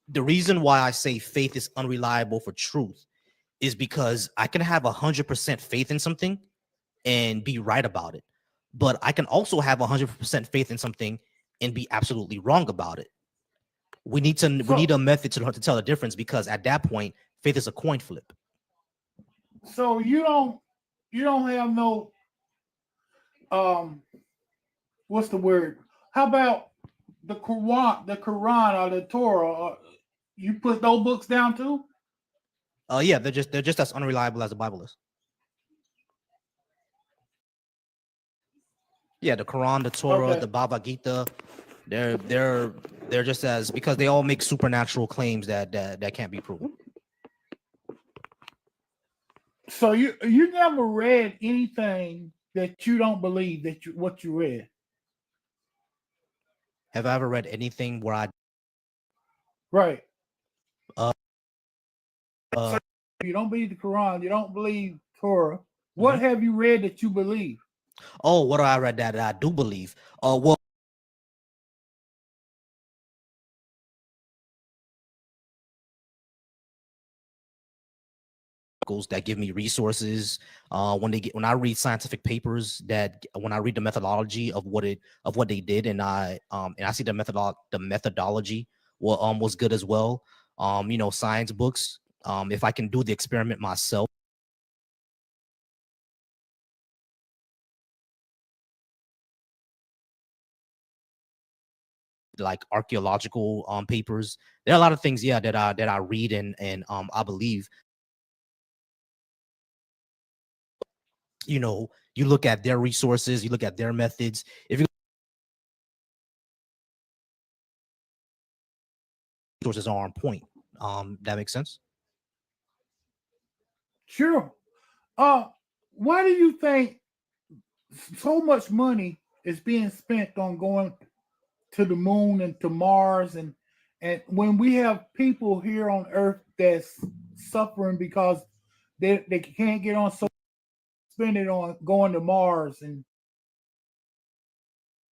the reason why I say faith is unreliable for truth is because I can have 100% faith in something and be right about it, but I can also have 100% faith in something and be absolutely wrong about it. We need a method to tell the difference, because at that point, faith is a coin flip. So you don't have no what's the word? How about the Quran or the Torah? You put those books down too? Yeah, they're just as unreliable as the Bible is. Yeah, the Quran, the Torah, Okay. the Bhagavad Gita, they're just as, because they all make supernatural claims that can't be proven. So you never read anything that you don't believe what you read? Have I ever read anything where I Right. Uh, you don't believe the Quran, you don't believe Torah. What have you read that you believe? Oh, what do I read that I do believe? Well, that give me resources. When I read scientific papers, that when I read the methodology of what they did, and I see the methodology was good as well. Science books. If I can do the experiment myself, like archaeological papers, there are a lot of things, yeah, that I read and I believe. You look at their resources, you look at their methods. If resources are on point, that makes sense. Sure. Why do you think so much money is being spent on going to the moon and to Mars, and when we have people here on Earth that's suffering because they can't get on, so spend it on going to Mars? And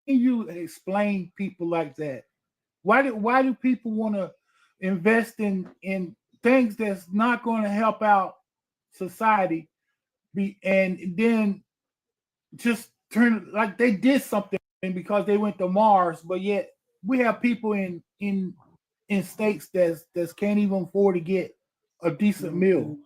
can you explain people like that? Why do people want to invest in things that's not going to help out society, and then just turn like they did something because they went to Mars, but yet we have people in states that's can't even afford to get a decent meal.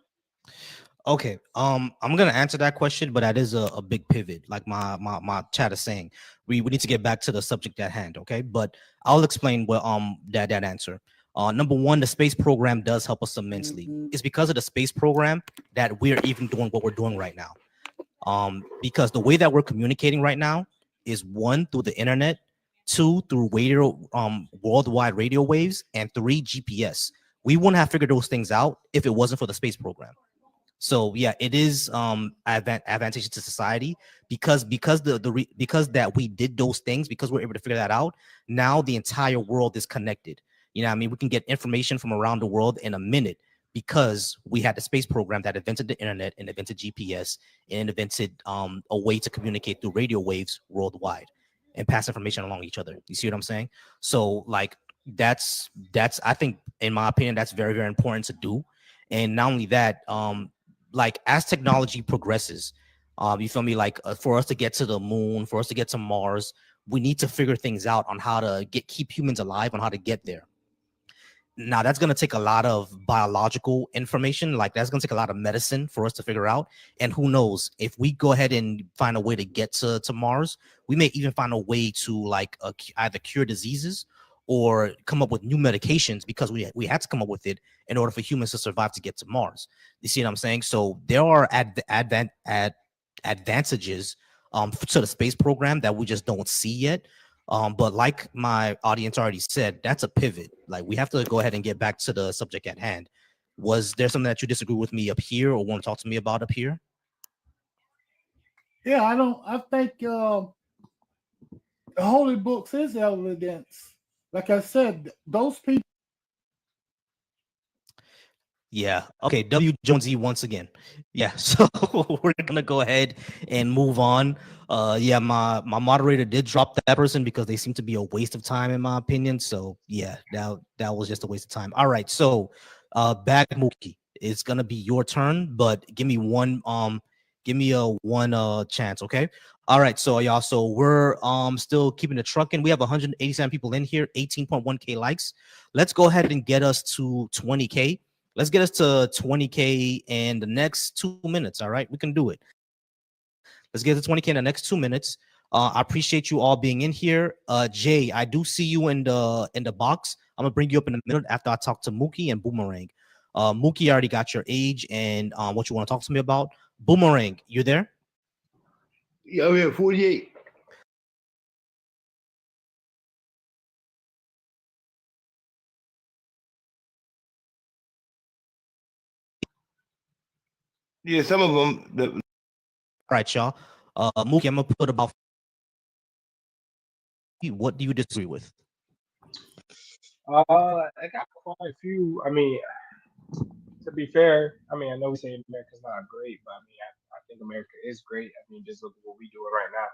Okay, I'm gonna answer that question, but that is a big pivot. Like my chat is saying, we need to get back to the subject at hand. Okay, but I'll explain what that answer. Number one, the space program does help us immensely. It's because of the space program that we're even doing what we're doing right now. Because the way that we're communicating right now is one, through the internet, two, through radio, worldwide radio waves, and three, GPS. We wouldn't have figured those things out if it wasn't for the space program. So yeah, it is advantageous to society because that we did those things, because we're able to figure that out. Now the entire world is connected. You know what I mean? We can get information from around the world in a minute because we had the space program that invented the internet and invented GPS and invented a way to communicate through radio waves worldwide and pass information along each other. You see what I'm saying? So like that's I think, in my opinion, that's very, very important to do. And not only that, like as technology progresses, you feel me, like for us to get to the moon, for us to get to Mars, we need to figure things out on how to keep humans alive, on how to get there. Now that's going to take a lot of biological information, like that's going to take a lot of medicine for us to figure out. And who knows, if we go ahead and find a way to get to Mars, we may even find a way to like either cure diseases or come up with new medications, because we had to come up with it in order for humans to survive to get to Mars. You see what I'm saying? So there are advantages to the space program that we just don't see yet. But like my audience already said, that's a pivot. Like we have to go ahead and get back to the subject at hand. Was there something that you disagree with me up here or want to talk to me about up here? Yeah, I think the holy books is evidence. Like I said, those people. Yeah. Okay. W. Jonesy once again. Yeah. So we're gonna go ahead and move on. Yeah, my moderator did drop that person because they seem to be a waste of time, in my opinion. So yeah, that was just a waste of time. All right. So back Mookie, it's gonna be your turn, but give me one chance, okay? All right, so y'all, so we're still keeping the trucking. We have 187 people in here, 18.1k likes. Let's go ahead and get us to 20k. Let's get us to 20k in the next 2 minutes. All right, we can do it. Let's get to 20k in the next 2 minutes. I appreciate you all being in here. Jay, I do see you in the box. I'm gonna bring you up in a minute after I talk to Mookie and Boomerang. Mookie, already got your age and what you want to talk to me about. Boomerang, you there? Yeah, 48. Yeah, some of them. All right, y'all. Mookie, I'm gonna put about. What do you disagree with? I got quite a few. I mean, to be fair, I mean, I know we say America's not great, but I mean, I think America is great. I mean, just look at what we're doing right now.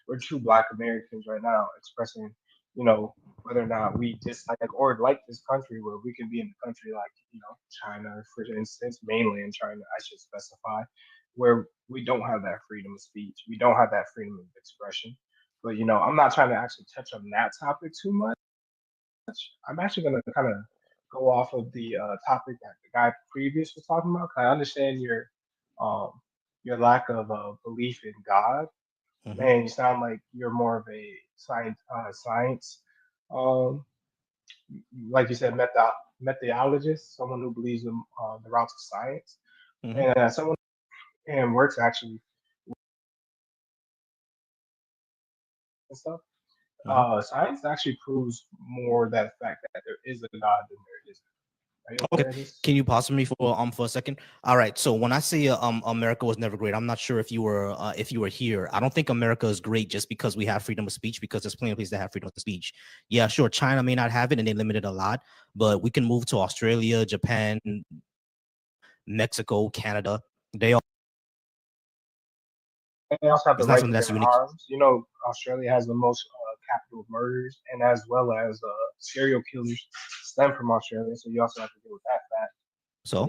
We're true Black Americans right now, expressing, you know, whether or not we dislike or like this country, where we can be in a country like, China, for instance, mainland China, I should specify, where we don't have that freedom of speech, we don't have that freedom of expression. But I'm not trying to actually touch on that topic too much. I'm actually going to kind of go off of the topic that the guy previous was talking about. 'Cause I understand your lack of belief in God. Man, you sound like you're more of a science, um, like you said, methodologist, someone who believes in the routes of science, and someone and works actually and stuff. Science actually proves more that fact that there is a God than there isn't. Are you Okay, aware of this? can you pause me for a second? All right. So when I say America was never great, I'm not sure if you were here. I don't think America is great just because we have freedom of speech, because there's plenty of places that have freedom of speech. Yeah, sure. China may not have it and they limit it a lot, but we can move to Australia, Japan, Mexico, Canada. They all They also have the it's not right something to that's bear unique. arms. Australia has the most capital of murders, and as well as serial killers stem from Australia. So you also have to deal with that fact. So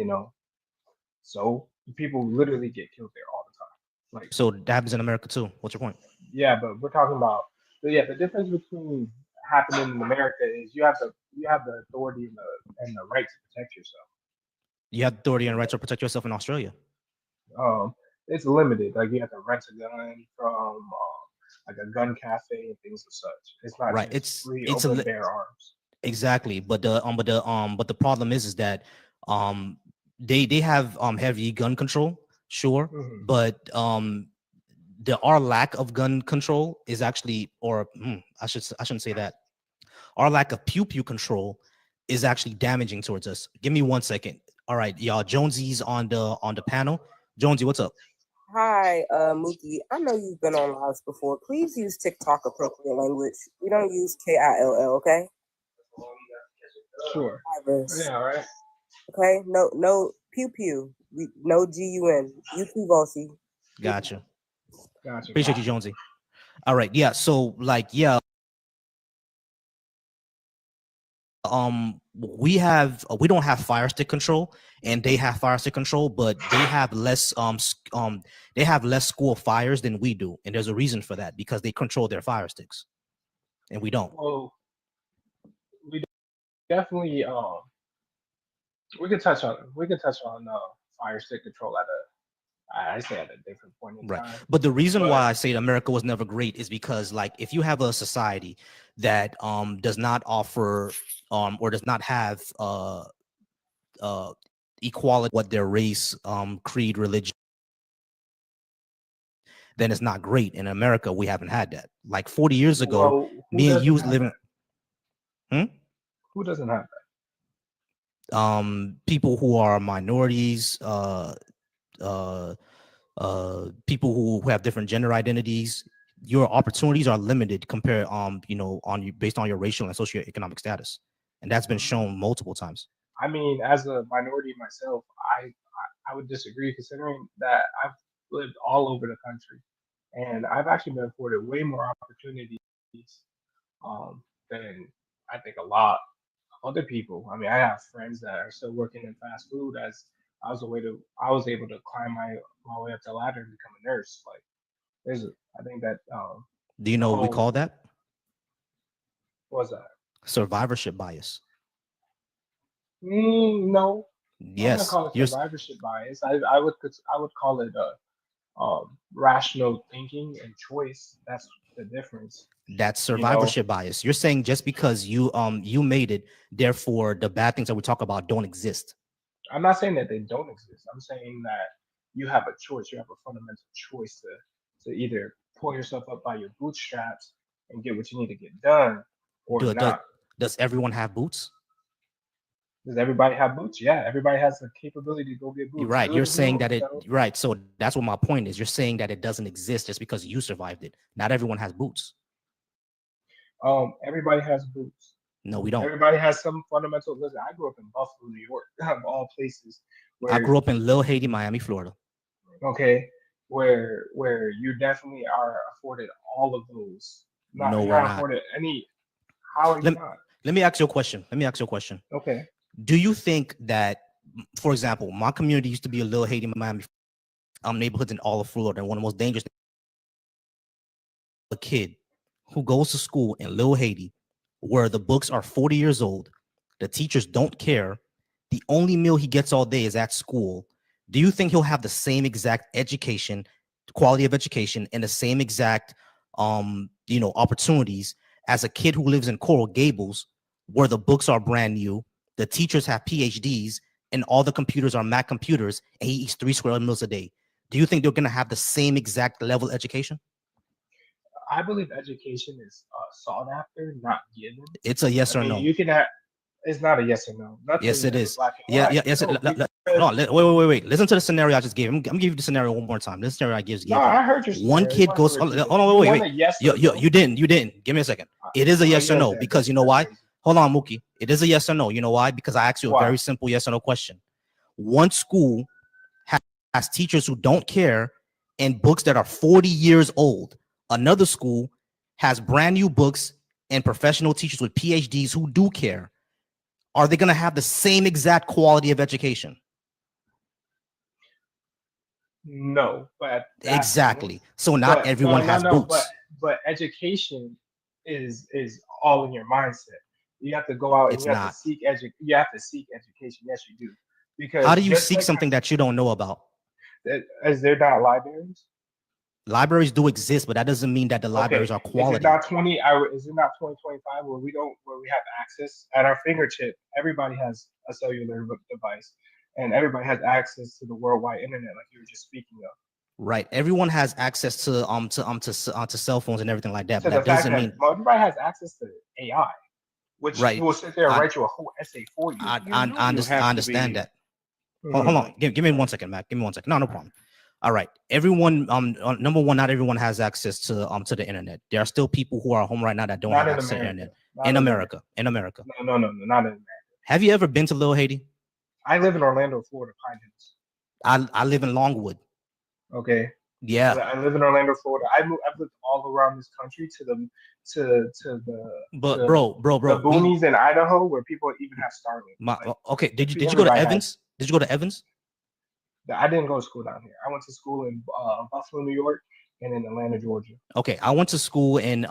So people literally get killed there all the time. Like, so that happens in America too. What's your point? yeah, but we're talking about. But yeah, the difference between happening in America is you have the authority and the right to protect yourself. You have authority and right to protect yourself in Australia. It's limited. Like, you have to rent a gun from like a gun cafe and things of such. It's not Right. just free It's open bear arms. exactly. But the problem is that they have heavy gun control, sure, Mhm. but our lack of gun control is actually, or I shouldn't say that. Our lack of pew pew control is actually damaging towards us. Give me 1 second. All right, y'all. Jonesy's on the panel. Jonesy, what's up? Hi, Mookie. I know you've been on lives before. Please use TikTok appropriate language. We don't use KILL, okay? Sure. Drivers. Yeah, all right. Okay? No pew pew. No GUN. You too, Bossy. Gotcha. Gotcha. Appreciate you, Jonesy. All right, yeah. So we don't have fire stick control, and they have fire stick control, but they have less school fires than we do, and there's a reason for that, because they control their fire sticks and we don't. Well, we definitely we could touch on fire stick control I say at a different point in Right. time. But the reason why I say America was never great is because, like, if you have a society that does not offer or does not have equality, what their race, creed, religion, then it's not great. In America, we haven't had that. Like 40 years ago, Well, me and you was living. Who doesn't have that? People who are minorities, people who have different gender identities. Your opportunities are limited compared based on your racial and socioeconomic status, and that's been shown multiple times. I mean, as a minority myself, I would disagree, considering that I've lived all over the country, and I've actually been afforded way more opportunities than I think a lot of other people. I mean, I have friends that are still working in fast food, as I was able to climb my way up the ladder and become a nurse. Like, I think that do you know what we call that? What was that? Survivorship bias. No. Yes. I'm gonna call it survivorship bias. I would call it rational thinking and choice. That's the difference. That's survivorship bias. You're saying just because you made it, therefore the bad things that we talk about don't exist. I'm not saying that they don't exist. I'm saying that you have a choice. You have a fundamental choice to either pull yourself up by your bootstraps and get what you need to get done, or not. Does everyone have boots? Does everybody have boots? Yeah, everybody has the capability to go get boots. Right. You're saying that right. So that's what my point is. You're saying that it doesn't exist just because you survived it. Not everyone has boots. Everybody has boots. No, we don't. Everybody has some fundamental. Listen, I grew up in Buffalo, New York, of all places. I grew up in Little Haiti, Miami, Florida. Okay, where you definitely are afforded all of those. No, we're not. Afforded any. How are you not? Let me ask you a question. Okay. Do you think that, for example, my community used to be a little Haiti, Miami, neighborhoods in all of Florida, and one of the most dangerous. A kid who goes to school in Little Haiti, where the books are 40 years old, the teachers don't care, the only meal he gets all day is at school. Do you think he'll have the same exact education, quality of education, and the same exact, opportunities as a kid who lives in Coral Gables, where the books are brand new, the teachers have PhDs, and all the computers are Mac computers, and he eats 3 square meals a day? Do you think they're going to have the same exact level of education? I believe education is sought after, not given. It's a yes or no. You can have. It's not a yes or no. Nothing Yes, it is. black and Yeah, white. yeah, yes. No, Wait. Listen to the scenario I just gave. I'm gonna give you the scenario one more time. This scenario I just gave. No, you. I heard your One scenario. kid You goes. want to Hold on, wait. want a yes or You no? didn't. Give me a second. It is a yes or yes, no yes, because you know that's why? crazy. Hold on, Mookie. It is a yes or no. You know why? Because I asked you a Why? very simple yes or no question. One school has teachers who don't care and books that are 40 years old. Another school has brand new books and professional teachers with PhDs who do care. Are they going to have the same exact quality of education? No, but at that Exactly. point- So not but- everyone has boots. But education is all in your mindset. You have to go out and It's you have not. to seek You have to seek education. Yes, you do. Because How do you just seek like something that you don't know about? Is there not libraries? Libraries do exist, but that doesn't mean that the libraries are Is it quality. not 2025 where we have access at our fingertip? Everybody has a cellular device, and everybody has access to the worldwide internet, like you were just speaking of. Right. Everyone has access to cell phones and everything like that. So But the that fact doesn't that mean everybody has access to AI, which right. will sit there and I- write you a whole essay for you. I have to understand be- that. Hold on. Give me 1 second, Matt. Give me 1 second. No problem. All right. Everyone, number one, not everyone has access to the internet. There are still people who are home right now that don't Not have in access to the America. internet. Not In in America. In America. No, not in America. Have you ever been to Little Haiti? I live in Orlando, Florida, Pine Hills. I live in Longwood. Okay. Yeah. I live in Orlando, Florida. I've lived all around this country to the But to bro, the boonies in Idaho where people even have Starlink. okay. Did you go to everybody Evans? Did you go to Evans? I didn't go to school down here. I went to school in Buffalo, New York, and in Atlanta, Georgia. Okay, I went to school in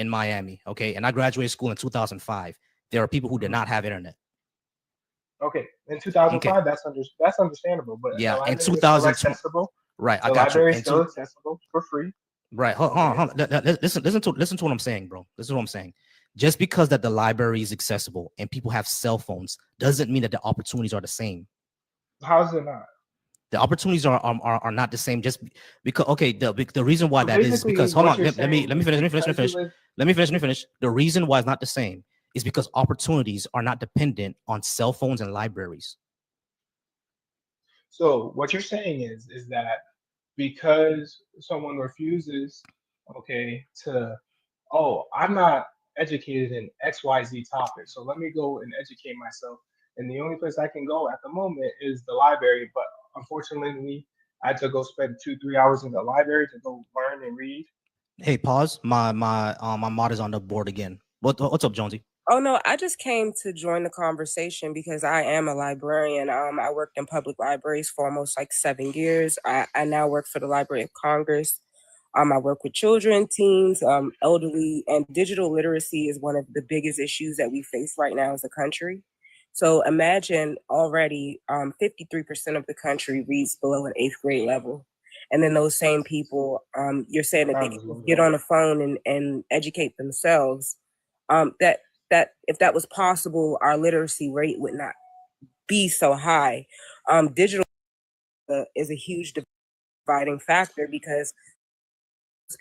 Miami. Okay, and I graduated school in 2005. There are people who did not have internet. Okay, in 2005, that's understandable. But Yeah, the in library is still 2000, accessible. right? I The got you. library is In still two- accessible for free. Right. Hold on. Listen to what I'm saying, bro. This is what I'm saying. Just because that the library is accessible and people have cell phones doesn't mean that the opportunities are the same. How is it not? The opportunities are not the same. Just because. Okay. The reason why So that is basically, because hold what on. you're Let me saying finish. is Let me finish. The reason why it's not the same is because opportunities are not dependent on cell phones and libraries. So what you're saying is that because someone refuses, I'm not educated in XYZ topic, so let me go and educate myself. And the only place I can go at the moment is the library. But unfortunately, I had to go spend 2-3 hours in the library to go learn and read. Hey, pause. My mod is on the board again. What's up, Jonesy? Oh no, I just came to join the conversation because I am a librarian. I worked in public libraries for almost like 7 years. I now work for the Library of Congress. I work with children, teens, elderly, and digital literacy is one of the biggest issues that we face right now as a country. So imagine already 53% of the country reads below an 8th grade level. And then those same people, you're saying that they can get on the phone and educate themselves. That if that was possible, our literacy rate would not be so high. Digital is a huge dividing factor because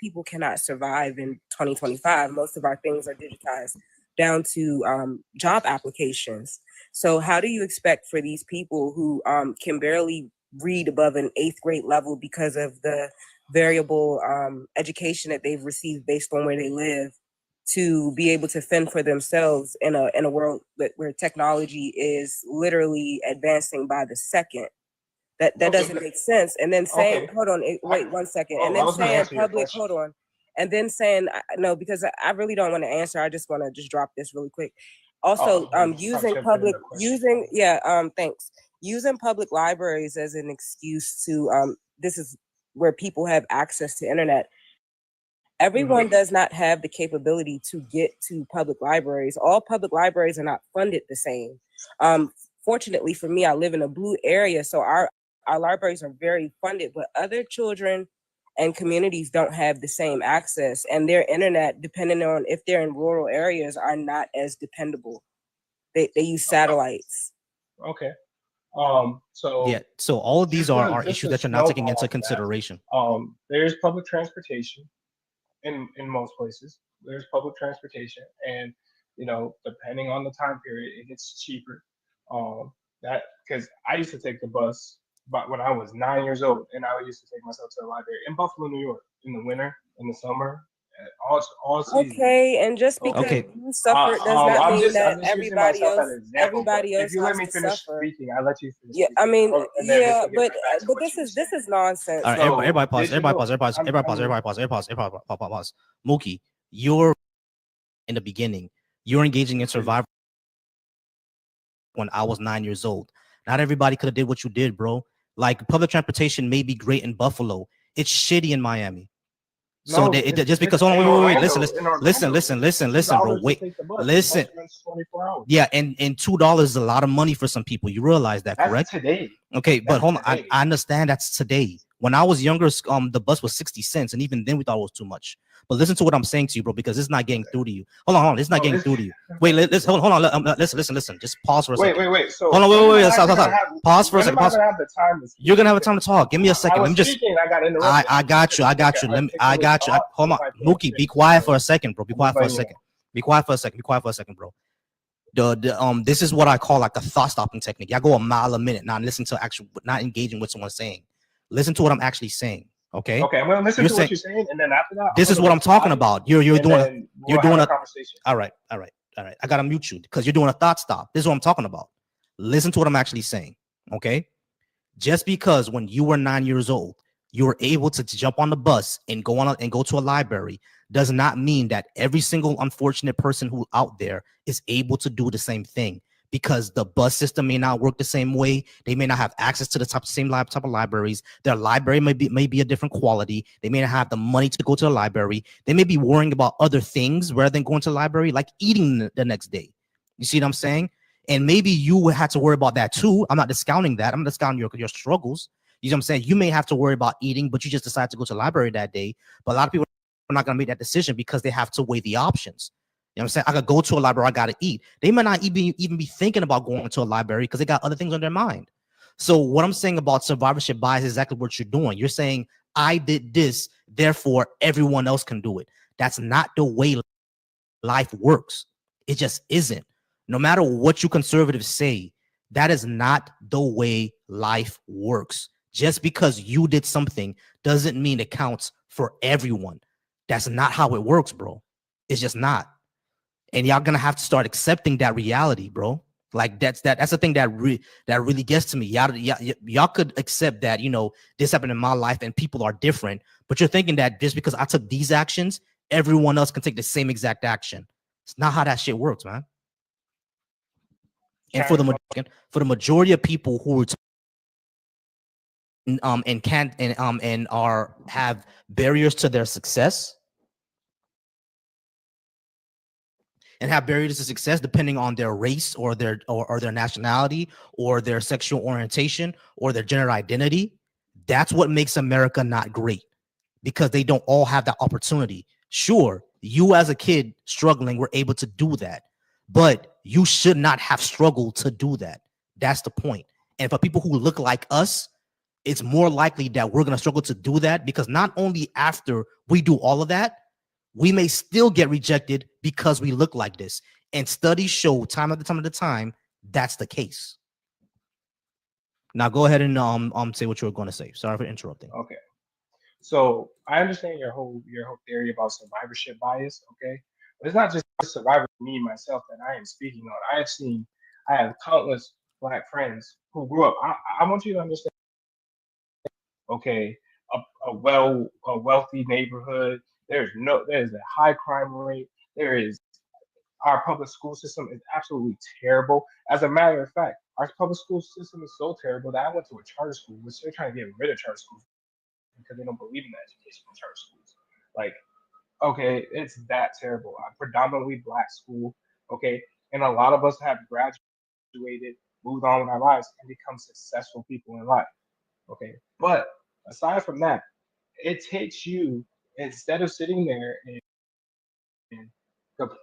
people cannot survive in 2025. Most of our things are digitized down to job applications. So how do you expect for these people who can barely read above an 8th grade level because of the variable education that they've received based on where they live to be able to fend for themselves in a world where technology is literally advancing by the second? That doesn't make sense. And then saying, hold on, wait 1 second. And then saying public, hold on. And then saying no, because I really don't want to answer. I just want to just drop this really quick. Also, using public, thanks. Using public libraries as an excuse to, this is where people have access to internet. Everyone does not have the capability to get to public libraries. All public libraries are not funded the same. Fortunately for me, I live in a blue area, so our libraries are very funded, but other children and communities don't have the same access, and their internet, depending on if they're in rural areas, are not as dependable. They use satellites. Okay. So Yeah. So all of these just are, to- are just issues to that you're not taking snowball into off that, consideration. There's public transportation in most places. There's public transportation, and depending on the time period, it gets cheaper. That because I used to take the bus, but when I was 9 years old, and I used to take myself to the library in Buffalo, New York, in the winter, in the summer, all seasons. Okay, and just because Okay. you suffered does not I'm mean just that using everybody myself else as an example. But everybody else if you let has me to finish suffer. speaking, I let you finish. Yeah, I speaking. mean, And then we yeah, can get but right back to what you were this is nonsense. All right, So, everybody pause. did you Everybody know- pause. Everybody pause. I'm- Everybody pause. I'm- Everybody pause. Everybody pause. Everybody pause. Mookie, you're in the beginning. You're engaging in survival when I was 9 years old. Not everybody could have did what you did, bro. Like public transportation may be great in Buffalo. It's shitty in Miami. So No, they, it's- just because it's hold on, in wait, Orlando, listen, in Orlando, listen, it's bro. $2 to Wait, take the bus. The listen. bus runs 24 hours. Yeah, and $2 is a lot of money for some people. You realize that, That's correct? today. Okay, but That's hold on. I today. understand that's today. When I was younger, the bus was 60 cents, and even then we thought it was too much. But listen to what I'm saying to you, bro, because it's not getting through to you. Hold on. It's not getting through to you. Wait, let's hold on. Listen. Just pause for a second. Wait. So Hold on, wait. Stop. Pause for a second. When am I Pause. gonna have the time to speak? You're gonna have a time to talk. Give me a second. I Let was me just. speaking. I got interrupted. I got you. I got you. I got you. Hold on, Mookie. Be quiet for a second, bro. Be quiet for a second. Be quiet for a second, bro. This is what I call like a thought stopping technique. Y'all go a mile a minute, not listen to not engaging with someone saying. Listen to what I'm actually saying. Okay. Okay, I'm gonna listen to what you're saying, and then after that, this is what I'm talking about. You're doing a conversation. All right. I gotta mute you because you're doing a thought stop. This is what I'm talking about. Listen to what I'm actually saying. Okay. Just because when you were 9 years old, you were able to jump on the bus and go to a library does not mean that every single unfortunate person who out there is able to do the same thing, because the bus system may not work the same way. They may not have access to the same type of libraries. Their library may be a different quality. They may not have the money to go to the library. They may be worrying about other things rather than going to the library, like eating the next day. You see what I'm saying? And maybe you had to worry about that too. I'm not discounting that. I'm not discounting your struggles. You know what I'm saying? You may have to worry about eating, but you just decide to go to the library that day. But a lot of people are not going to make that decision because they have to weigh the options. You know what I'm saying? I could go to a library, I got to eat. They might not even be thinking about going to a library because they got other things on their mind. So what I'm saying about survivorship bias is exactly what you're doing. You're saying, I did this, therefore everyone else can do it. That's not the way life works. It just isn't. No matter what you conservatives say, that is not the way life works. Just because you did something doesn't mean it counts for everyone. That's not how it works, bro. It's just not. And y'all gonna have to start accepting that reality, bro. Like that's the thing that really gets to me. Y'all could accept that, this happened in my life and people are different, but you're thinking that just because I took these actions, everyone else can take the same exact action. It's not how that shit works, man. And for the majority of people who are have barriers to their success, and have barriers to success depending on their race or their nationality or their sexual orientation or their gender identity, that's what makes America not great, because they don't all have that opportunity. Sure, you as a kid struggling were able to do that, but you should not have struggled to do that. That's the point. And for people who look like us, it's more likely that we're going to struggle to do that, because not only after we do all of that, we may still get rejected because we look like this. And studies show time after time that's the case. Now go ahead and say what you were going to say. Sorry for interrupting. Okay. So I understand your whole theory about survivorship bias, okay? But it's not just survivor for me, myself, that I am speaking on. I have countless Black friends who grew up. I want you to understand, okay, a wealthy neighborhood, There's a high crime rate. Our public school system is absolutely terrible. As a matter of fact, our public school system is so terrible that I went to a charter school, which they're trying to get rid of charter schools because they don't believe in the education in charter schools. Like, okay, it's that terrible. A predominantly black school, okay, and a lot of us have graduated, moved on with our lives, and become successful people in life, okay. But aside from that, it takes you, instead of sitting there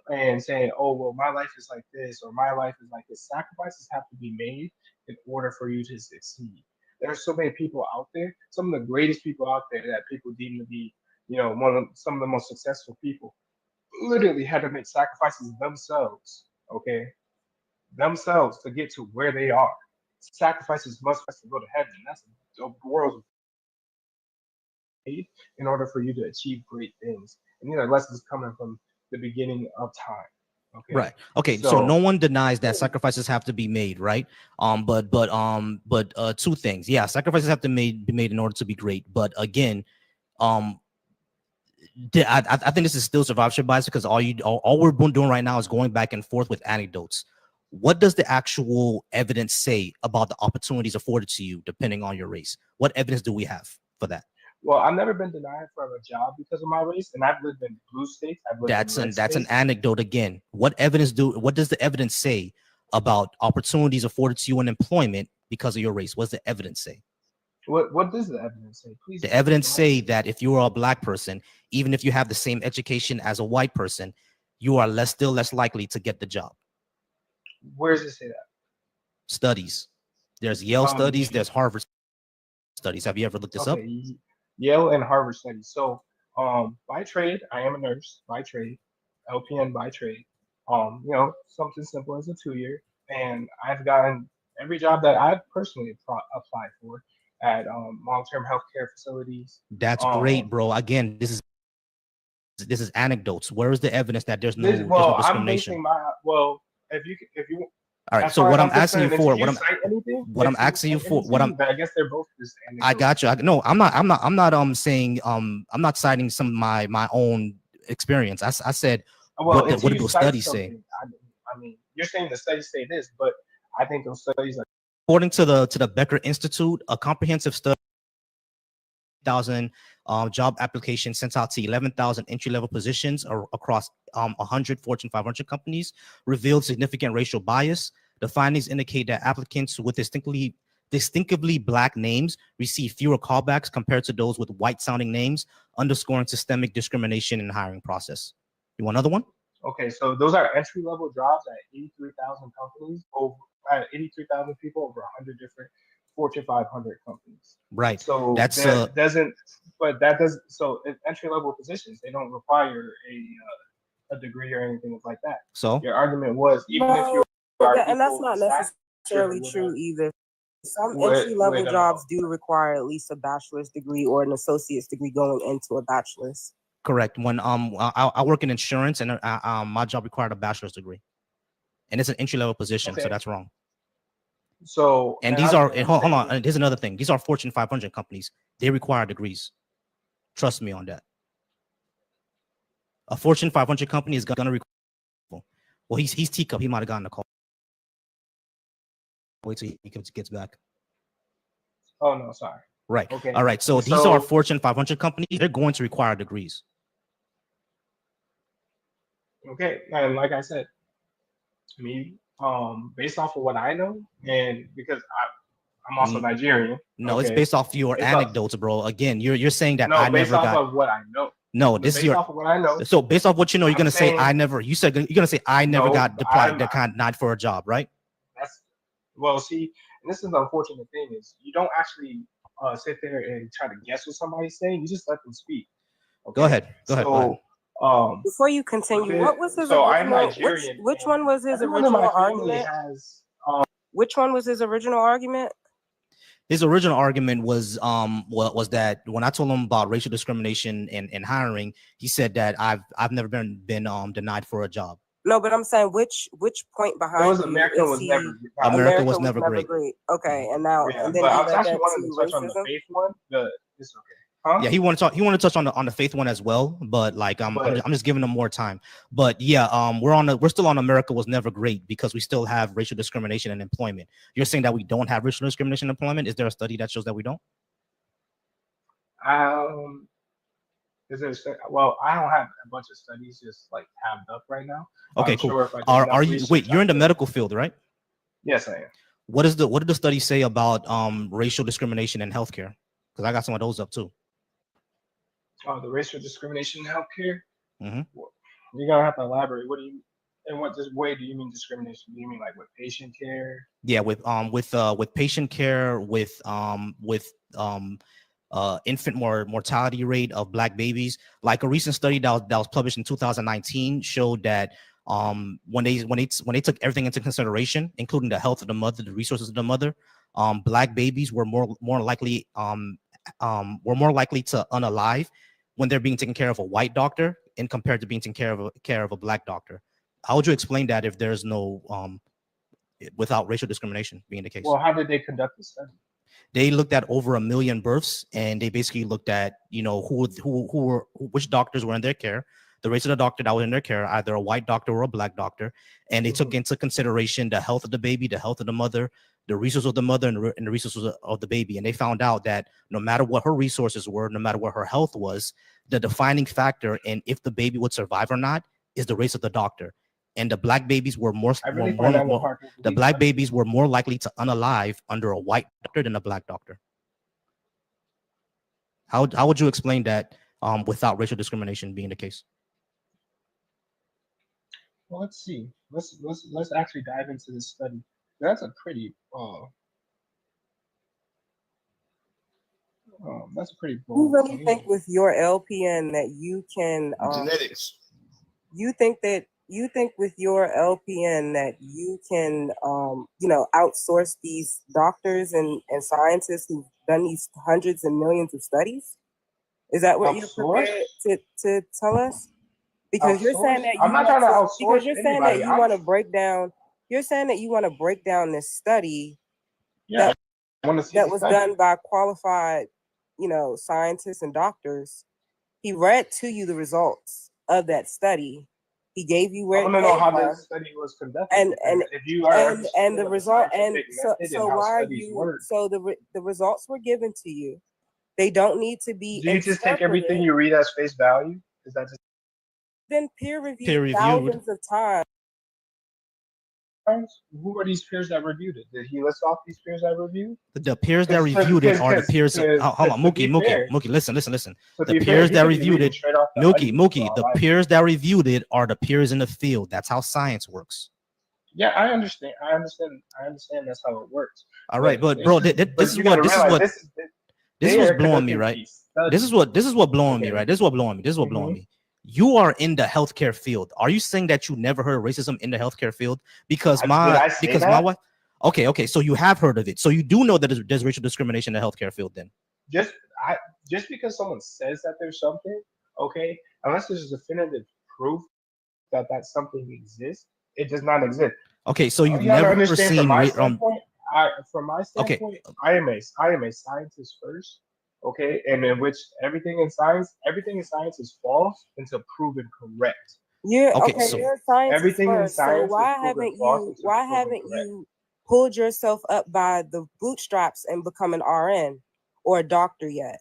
and saying, oh, well, my life is like this or my life is like this. Sacrifices have to be made in order for you to succeed. There are so many people out there, some of the greatest people out there that people deem to be, some of the most successful people, literally had to make sacrifices themselves, okay? Themselves to get to where they are. Sacrifices must go to heaven. That's the world's made in order for you to achieve great things. And these are lessons coming from the beginning of time. Okay. Right. Okay. So no one denies that sacrifices have to be made, right? But two things. Yeah, sacrifices have to be made in order to be great. But again, I think this is still survivorship bias because all we're doing right now is going back and forth with anecdotes. What does the actual evidence say about the opportunities afforded to you depending on your race? What evidence do we have for that? Well, I've never been denied from a job because of my race, and I've lived in blue states. That's an anecdote again. What does the evidence say about opportunities afforded to you in employment because of your race? What does the evidence say? What does the evidence say? Please. The evidence say that if you are a black person, even if you have the same education as a white person, you are still less likely to get the job. Where does it say that? Studies. There's Yale studies. There's Harvard studies. Have you ever looked this up? Yale and Harvard studies. So, by trade, I am a nurse by trade, LPN by trade. Something simple as a 2-year, and I've gotten every job that I've personally applied for at long-term healthcare facilities. That's great, bro. Again, this is anecdotes. Where is the evidence that there's no discrimination? If you. All right. So what I'm asking you for, I guess they're both just. I got you. No, I'm not saying I'm not citing some of my own experience. I said what do those studies say? I mean, you're saying the studies say this, but I think those studies are. According to the Becker Institute, a comprehensive study, 1,000 job applications sent out to 11,000 entry-level positions across 100 Fortune 500 companies revealed significant racial bias. The findings indicate that applicants with distinctively black names receive fewer callbacks compared to those with white-sounding names, underscoring systemic discrimination in the hiring process. You want another one? Okay, so those are entry-level jobs at 83,000 companies, over 83,000 people, over 100 different Fortune 500 companies. Right. So that's so entry-level positions, they don't require a degree or anything like that. So your argument was if you are and that's not necessarily true either. Some entry-level jobs do require at least a bachelor's degree or an associate's degree going into a bachelor's. Correct. When I work in insurance, and my job required a bachelor's degree, and it's an entry-level position, so that's wrong. So and these are hold on. And here's another thing. These are Fortune 500 companies. They require degrees. Trust me on that. A Fortune 500 company is gonna require. Well, he's teacup. He might have gotten the call. Wait till he gets back. Oh no, sorry. Right. Okay. All right. So these are Fortune 500 companies. They're going to require degrees. Okay, and like I said, based off of what I know, and because I'm also Nigerian. No, it's based off your anecdotes, bro. Again, you're saying that I based never off got. Of what I know. No, this is your. Off of what I know. So based off what you know, you're gonna say I never. You said you're gonna say I never got denied for a job, right? See, and this is the unfortunate thing is you don't actually sit there and try to guess what somebody's saying. You just let them speak. Okay? Go ahead. Go ahead. Before you continue, what was his original? I'm Nigerian. Which one was his original argument? Which one was his original argument? His original argument was that when I told him about racial discrimination in hiring, he said that I've never been denied for a job. No, but I'm saying which point behind America was never great. Okay, and now and then I was actually wanting to touch on the faith one. It's okay. Huh? Yeah, he wanted to talk. He wanted to touch on the faith one as well, but like I'm just giving him more time. But yeah, we're still on America was never great because we still have racial discrimination in employment. You're saying that we don't have racial discrimination in employment? Is there a study that shows that we don't? Is there? Well, I don't have a bunch of studies just like tabbed up right now. Okay, I'm cool. sure if I did Are enough you research, wait? You're I in the could. medical field, right? Yes, I am. What did the study say about racial discrimination in healthcare? Because I got some of those up too. Oh, the racial discrimination in healthcare. Mm-hmm. You're gonna have to elaborate. What do you? In what way do you mean discrimination? Do you mean like with patient care? Yeah, with patient care, with infant mortality rate of Black babies. Like a recent study that was published in 2019 showed that when they took everything into consideration, including the health of the mother, the resources of the mother, Black babies were more likely to unalive when they're being taken care of a white doctor and compared to being taken care of a Black doctor. How would you explain that if there's no without racial discrimination being the case? Well, how did they conduct the study? They looked at over 1 million births, and they basically looked at which doctors were in their care, the race of the doctor that was in their care, either a white doctor or a Black doctor, and they took into consideration the health of the baby, the health of the mother, the resources of the mother, and the resources of the baby. And they found out that no matter what her resources were, no matter what her health was, the defining factor in if the baby would survive or not is the race of the doctor. And the Black babies were Black babies were more likely to unalive under a white doctor than a Black doctor. How would you explain that without racial discrimination being the case? Well, let's see. Let's actually dive into this study. That's a pretty that's a pretty You bold really claim. think with your LPN that you can Genetics. you think with your LPN that you can outsource these doctors and scientists who've done these hundreds and millions of studies? Is that what you're Outsource? prepared to tell us? Because you're saying that I'm not trying to outsource anybody. want to break down. You're saying that you want to break down this study Yeah, I want to see that the was study. done by qualified, scientists and doctors. He read to you the results of that study. He gave you where I want to know how this study was conducted. and if you are and the result and so why are studies you work. so the results were given to you. They don't need to be. Do you just take everything you read as face value? Is that just been peer reviewed thousands of times? Who are these peers that reviewed it? Did he list off these peers that reviewed? The peers that reviewed it are the peers. Hold on, Mookie, listen. The peers that reviewed it, Mookie, the peers that reviewed it are the peers in the field. That's how science works. Yeah, I understand. I understand that's how it works. All right, but bro, this is what blowing me, right? This is what blowing me, right? This is what blowing me. You are in the healthcare field. Are you saying that you never heard of racism in the healthcare field? Because my wife. Okay. So you have heard of it. So you do know that there's racial discrimination in the healthcare field. Then just because someone says that there's something, okay, unless there's definitive proof that something exists, it does not exist. Okay, so you've never seen from my standpoint, I am a scientist first. Okay, and in which everything in science is false until proven correct. Yeah. Okay. So you're a scientist everything first. In science so why haven't you pulled yourself up by the bootstraps and become an RN or a doctor yet?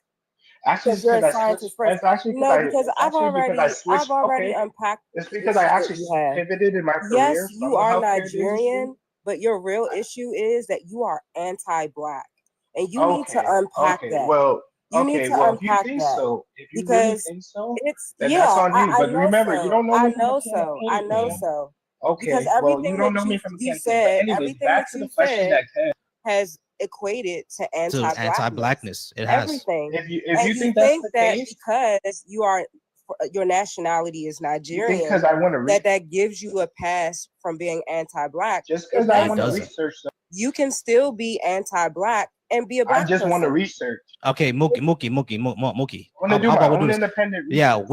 Actually, you're a scientist first. Because I've already unpacked. It's because I actually pivoted in my career. Yes, you are Nigerian, but your real issue is that you are anti-Black, and you need to unpack that. Well. You need to unpack if that you because really think so, it's then that's on you. But remember, you don't know me. I know so. Okay, because everything you don't know me from the you said, anyways, everything back that to you the question said that has equated to anti-Blackness. It has everything. If you think that's the case, because your nationality is Nigerian, because I want to that gives you a pass from being anti-Black. Just because I want to research, you can still be anti-Black and be a Black. I just want to research. Okay, Mookie. I want to do my own independent research. Yeah,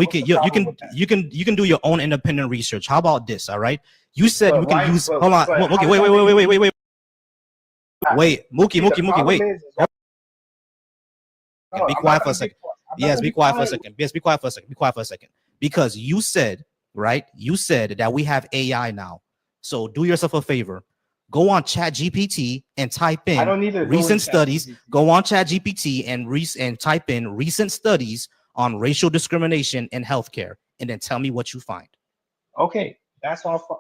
you can do your own independent research. How about this? All right, you said we can use. Hold on, Mookie. Wait, Mookie. Wait. Okay, be quiet for a second. Yes, be quiet for a second. Yes, be quiet for a second. Be quiet for a second. Because you said, right? You said that we have AI now. So do yourself a favor. Go on ChatGPT and type in I don't need to recent studies. Go on ChatGPT and type in recent studies on racial discrimination in healthcare, and then tell me what you find. Okay, that's all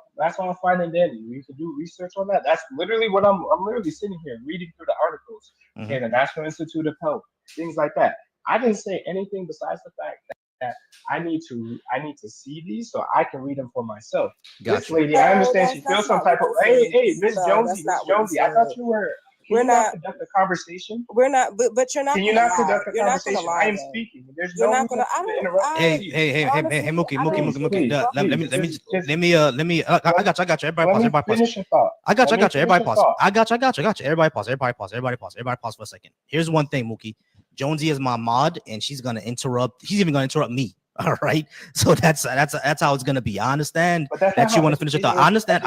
fine and dandy. We can do research on that. That's literally what I'm literally sitting here reading through the articles. Okay, the National Institute of Health, things like that. I didn't say anything besides the fact that I need to see these so I can read them for myself. Gotcha. This lady, I understand she feels some type of hey, Miss Jonesy, I thought you were. We're not conduct a conversation. We're not, but you're not. Can you not conduct a conversation? I am speaking. There's no reason to interrupt. Hey, Mookie. Let me. I got you. Everybody pause. Finish your thought. I got you. Everybody pause. I got you. Everybody pause for a second. Here's one thing, Mookie. Jonesy is my mod, and she's gonna interrupt. She's even gonna interrupt me. All right. So that's how it's gonna be. I understand that you want to finish your thought. I understand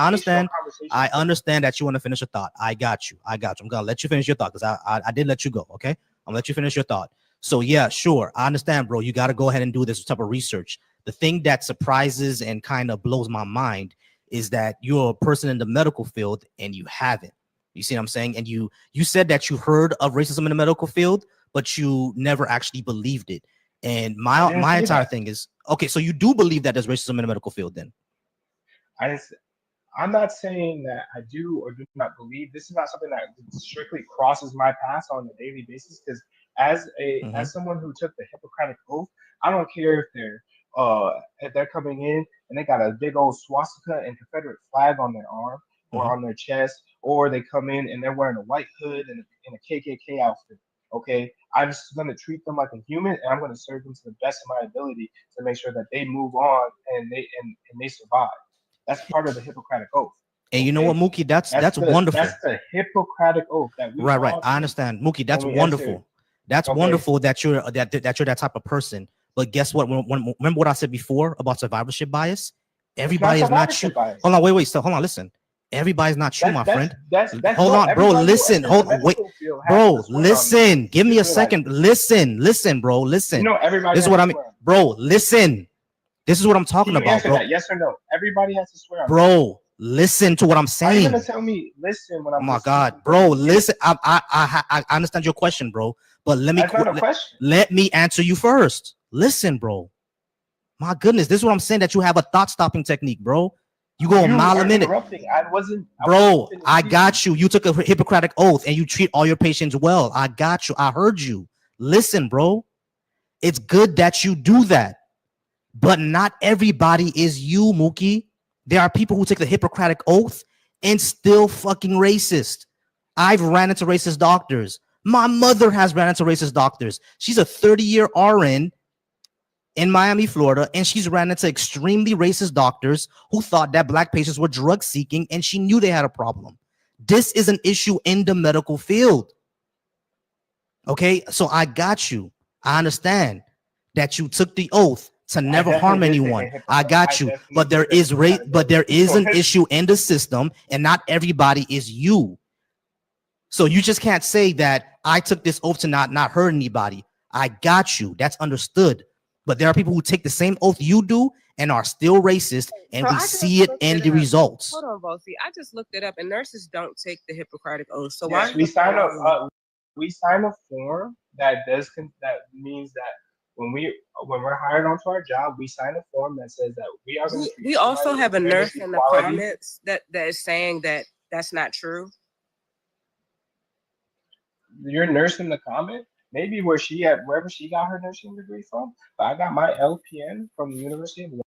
that you want to finish your thought. I got you. I'm gonna let you finish your thought because I did let you go. Okay. I'm gonna let you finish your thought. So yeah, sure. I understand, bro. You got to go ahead and do this type of research. The thing that surprises and kind of blows my mind is that you're a person in the medical field and you haven't. You see what I'm saying? And you said that you heard of racism in the medical field, but you never actually believed it. And my entire thing is, okay, so you do believe that there's racism in the medical field then? I'm not saying that I do or do not believe. This is not something that strictly crosses my path on a daily basis because as someone who took the Hippocratic Oath, I don't care if they're coming in and they got a big old swastika and Confederate flag on their arm or on their chest, or they come in and they're wearing a white hood and a KKK outfit. Okay, I'm just going to treat them like a human, and I'm going to serve them to the best of my ability to make sure that they move on and they survive. That's part of the Hippocratic Oath. And you know what, Mookie? That's wonderful. That's the Hippocratic Oath that we right. I understand, Mookie. That's wonderful. That's wonderful that you're that type of person. But guess what? Remember what I said before about survivorship bias? Everybody is not you. Hold on, wait. So hold on, listen. Everybody's not you, my friend. Hold on, bro. Listen. Wait, bro. Listen. Give me a second. Listen, bro. Listen. You know, everybody. This is what I mean, bro. Listen. This is what I'm talking about, bro. Yes or no? Everybody has to swear. Bro, listen to what I'm saying. You're gonna tell me listen when I'm. Oh my God, bro. Listen. I understand your question, bro. But let me answer you first. Listen, bro. My goodness, this is what I'm saying. That you have a thought stopping technique, bro. You go a mile a minute. I got you. You took a Hippocratic oath and you treat all your patients well. I got you. I heard you. Listen, bro. It's good that you do that. But not everybody is you, Mookie. There are people who take the Hippocratic oath and still fucking racist. I've ran into racist doctors. My mother has ran into racist doctors. She's a 30-year RN in Miami, Florida, and she's ran into extremely racist doctors who thought that black patients were drug seeking, and she knew they had a problem. This is an issue in the medical field. Okay, so I got you. I understand that you took the oath to never harm anyone. I got you. But there is an issue in the system, and not everybody is you. So you just can't say that I took this oath to not hurt anybody. I got you. That's understood. But there are people who take the same oath you do and are still racist, and we see it in the results. Hold on, Bossy. I just looked it up, and nurses don't take the Hippocratic oath. So yes, we sign a form that means that when we're hired onto our job, we sign a form that says that we are going to. We also have a nurse in the comments that is saying that that's not true. Your nurse in the comment? Maybe wherever she got her nursing degree from. But I got my LPN from the University of Louisville.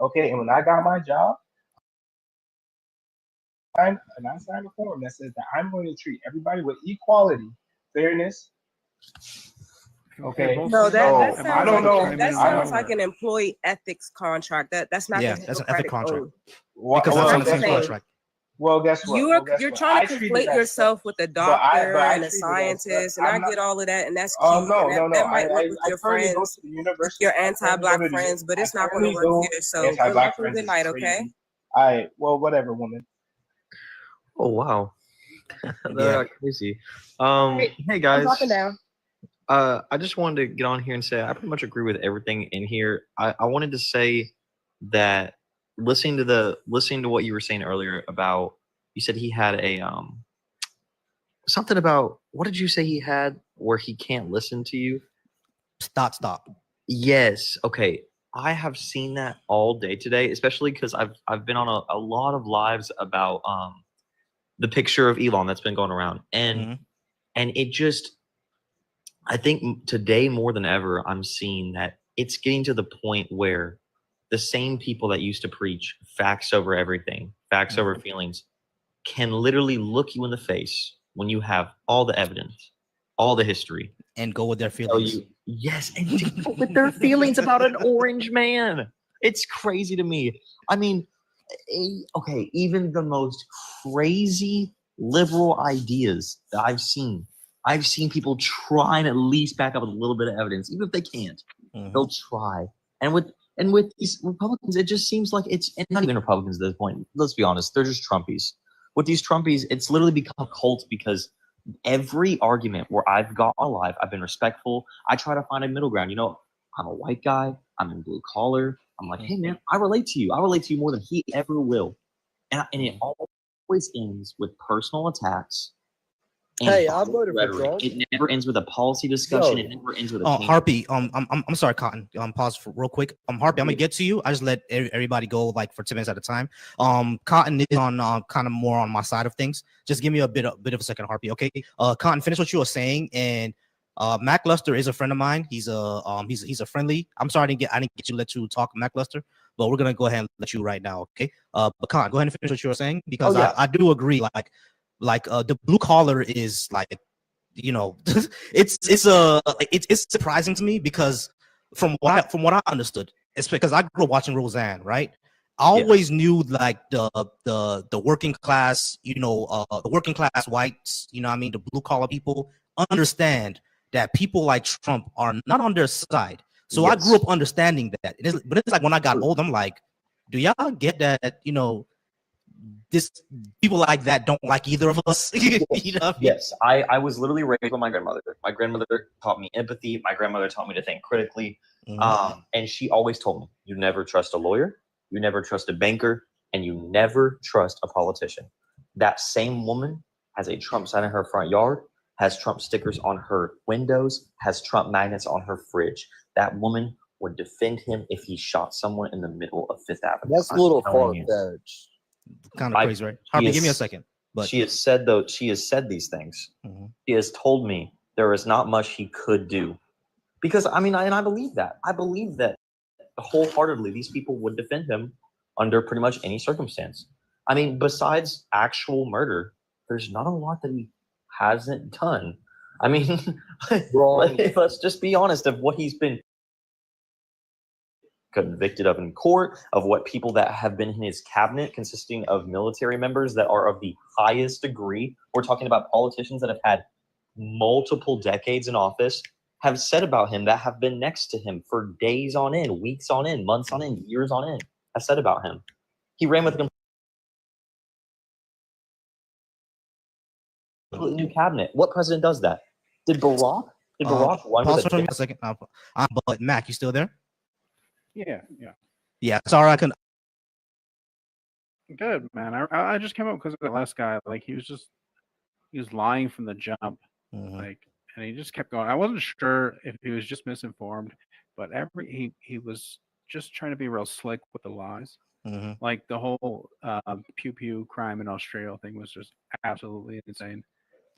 Okay, and when I got my job, I signed a form that says that I'm going to treat everybody with equality, fairness. Okay. No, that sounds I don't know. That sounds like an employee ethics contract. That's not. Yeah, that's an ethics contract. Because that's on the same contract. Well, guess what? You're trying to conflate yourself with a doctor and a scientist, and I get all of that, and that's cute. No. That might work with your friends, your anti-black friends, but it's not going to work here. So good night, okay? All right. Well, whatever, woman. Oh wow, that's crazy. Hey guys. I'm dropping down. I just wanted to get on here and say I pretty much agree with everything in here. I wanted to say that listening to what you were saying earlier about, you said he had a something about, what did you say he had where he can't listen to you? Stop. Yes. Okay. I have seen that all day today, especially because I've been on a lot of lives about the picture of Elon that's been going around, and it just, I think today more than ever I'm seeing that it's getting to the point where the same people that used to preach facts over everything, facts over feelings, can literally look you in the face when you have all the evidence, all the history, and go with their tell feelings. you, yes, and to go with their feelings about an orange man. It's crazy to me. I mean, okay, even the most crazy liberal ideas that I've seen people try and at least back up with a little bit of evidence, even if they can't. They'll try. And with these Republicans, it just seems like it's, and not even Republicans at this point. Let's be honest, they're just Trumpies. With these Trumpies, it's literally become a cult because every argument where I've got alive, I've been respectful. I try to find a middle ground. You know, I'm a white guy. I'm in blue collar. I'm like, hey man, I relate to you. I relate to you more than he ever will. And it always ends with personal attacks. And Hey, I voted for rhetoric. Trump. It never ends with a policy discussion. Yo. It never ends with a Harpy, I'm sorry, Cotton. Pause for real quick. Harpy, I'm gonna get to you. I just let everybody go like for 10 minutes at a time. Cotton is on kind of more on my side of things. Just give me a bit of a second, Harpy. Okay. Cotton, finish what you were saying. And Mac Luster is a friend of mine. He's a friendly. I'm sorry I didn't get you let you talk, Mac Luster, but we're gonna go ahead and let you right now. Okay. But Cotton, go ahead and finish what you were saying, because I do agree. Like the blue collar is like, you know, it's surprising to me, because from what I understood, it's because I grew up watching Roseanne, right? I always knew like the working class, you know, the working class whites, you know what I mean, the blue collar people understand that people like Trump are not on their side. So I grew up understanding that. But it's like when I got old, I'm like, do y'all get that, you know, this people like that don't like either of us? You know what I mean? Yes, I was literally raised by my grandmother. My grandmother taught me empathy. My grandmother taught me to think critically. And she always told me, you never trust a lawyer, you never trust a banker, and you never trust a politician. That same woman has a Trump sign in her front yard, has Trump stickers on her windows, has Trump magnets on her fridge. That woman would defend him if he shot someone in the middle of Fifth Avenue. That's a little far-fetched. Kind of crazy, right? Harvey, give me a second. But she has said these things. She has told me there is not much he could do. Because I mean, and I believe that. I believe that wholeheartedly these people would defend him under pretty much any circumstance. I mean, besides actual murder, there's not a lot that he hasn't done. I mean, let's just be honest of what he's been convicted of in court, of what people that have been in his cabinet consisting of military members that are of the highest degree. We're talking about politicians that have had multiple decades in office, have said about him, that have been next to him for days on end, weeks on end, months on end, years on end, have said about him. He ran with a completely new cabinet. What president does that? Did Barack? Did Barack run pause with for me a second. But Mac, you still there? Yeah. Sorry, I couldn't. Good, man. I just came up because of the last guy. Like he was lying from the jump. Like, and he just kept going. I wasn't sure if he was just misinformed, but he was just trying to be real slick with the lies. Like the whole pew pew crime in Australia thing was just absolutely insane.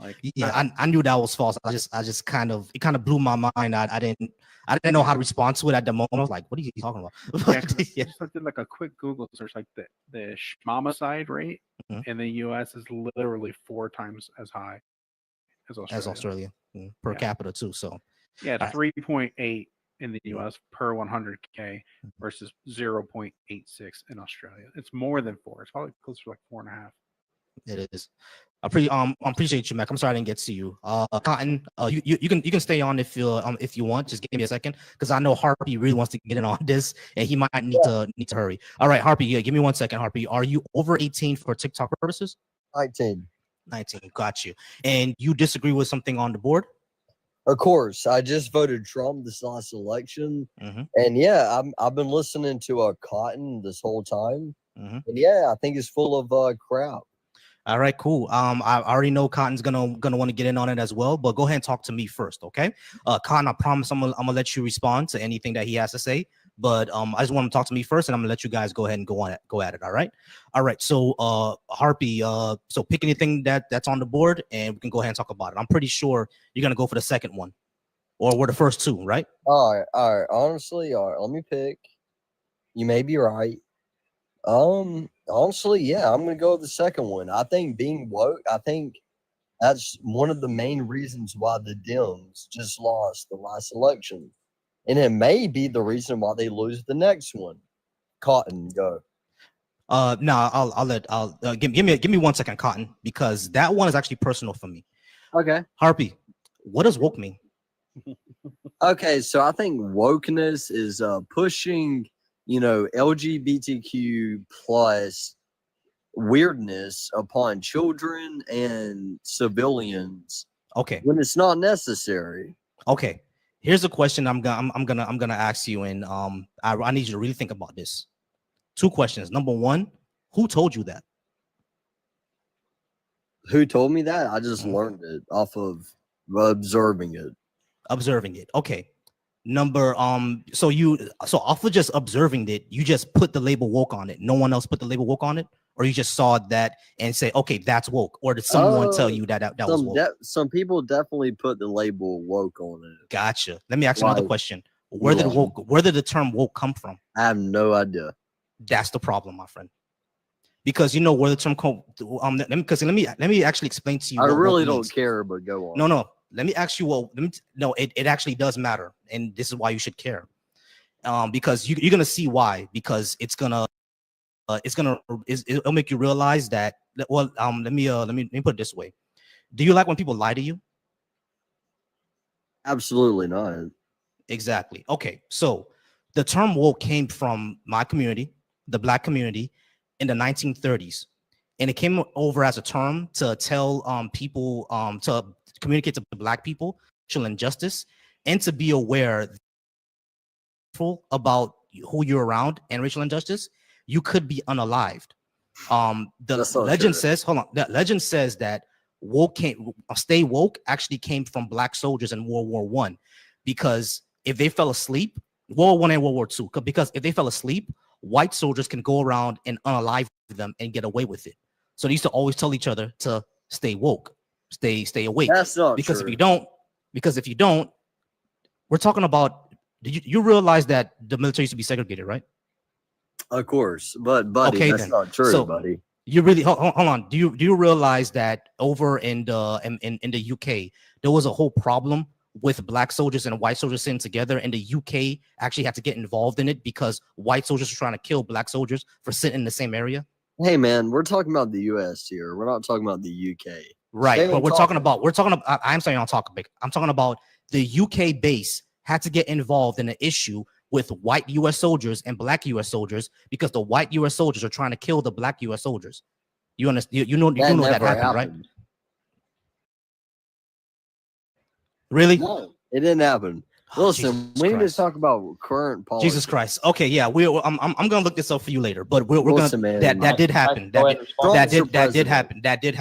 Like, I knew that was false. I just it kind of blew my mind. I didn't know how to respond to it at the moment. I was like, what are you talking about? I just did like a quick Google search. Like the homicide rate in the U.S. is literally 4 times as high as Australia. Per capita too. So yeah, it's 3.8 in the U.S. per 100K versus 0.86 in Australia. It's more than 4. It's probably closer to like 4.5. It is. I appreciate you, Mac. I'm sorry I didn't get to you. Cotton, you can stay on if you want. Just give me a second, because I know Harpy really wants to get in on this, and he might need to hurry. All right, Harpy, give me 1 second. Harpy, are you over 18 for TikTok purposes? 19. 19, got you. And you disagree with something on the board? Of course, I just voted Trump this last election, and yeah, I've been listening to Cotton this whole time, and yeah, I think it's full of crap. All right, cool. I already know Cotton's gonna want to get in on it as well, but go ahead and talk to me first, okay? Cotton, I promise I'm gonna let you respond to anything that he has to say, but I just want him to talk to me first, and I'm gonna let you guys go ahead and go at it. All right. So Harpy, so pick anything that's on the board, and we can go ahead and talk about it. I'm pretty sure you're gonna go for the second one, or we're the first two, right? All right. Honestly, let me pick. You may be right. Honestly, yeah, I'm gonna go with the second one. I think being woke, I think that's one of the main reasons why the Dems just lost the last election. And it may be the reason why they lose the next one. Cotton, go. No, I'll give me 1 second, Cotton, because that one is actually personal for me. Okay. Harpy, what does woke mean? Okay, so I think wokeness is pushing, LGBTQ plus weirdness upon children and civilians. Okay. When it's not necessary. Okay. Here's a question I'm gonna ask you, and I need you to really think about this. 2 questions. Number 1, who told you that? Who told me that? I just learned it off of observing it. Observing it. Okay. So off of just observing it, you just put the label woke on it. No one else put the label woke on it, or you just saw that and say, okay, that's woke, or did someone tell you that was woke? Some people definitely put the label woke on it. Gotcha. Let me ask you another question. Where did the term woke come from? I have no idea. That's the problem, my friend. Because you know where the term let me actually explain to you. I really don't care, but go on. No. Let me ask you. It actually does matter, and this is why you should care. Because you're gonna see why. Because it'll make you realize that. Well, let me put it this way. Do you like when people lie to you? Absolutely not. Exactly. Okay, so the term woke came from my community, the Black community, in the 1930s, and it came over as a term to tell people to communicate to Black people racial injustice and to be aware about who you're around and racial injustice. You could be unalived. The legend says, hold on. That legend says that stay woke actually came from Black soldiers in World War I, because if they fell asleep, World War I and World War II, because if they fell asleep, white soldiers can go around and unalive them and get away with it. So they used to always tell each other to stay woke, stay awake. That's not because true. if you don't, we're talking about. You realize that the military used to be segregated, right? Of course, but buddy, okay, that's then. not true, So, buddy. You really hold on. Do you realize that over in the UK there was a whole problem with Black soldiers and white soldiers sitting together, and the UK actually had to get involved in it because white soldiers were trying to kill Black soldiers for sitting in the same area? Hey man, we're talking about the US here. We're not talking about the UK. Right, but we're talking about I'm saying on topic. I'm talking about the UK base had to get involved in an issue with white US soldiers and Black US soldiers because the white US soldiers are trying to kill the Black US soldiers. You understand? You know that happened, right? Really? No, it didn't happen. Listen, we need to talk about current politics. Jesus Christ. Okay, yeah, I'm gonna look this up for you later, but we're Listen, gonna man, that did happen. That did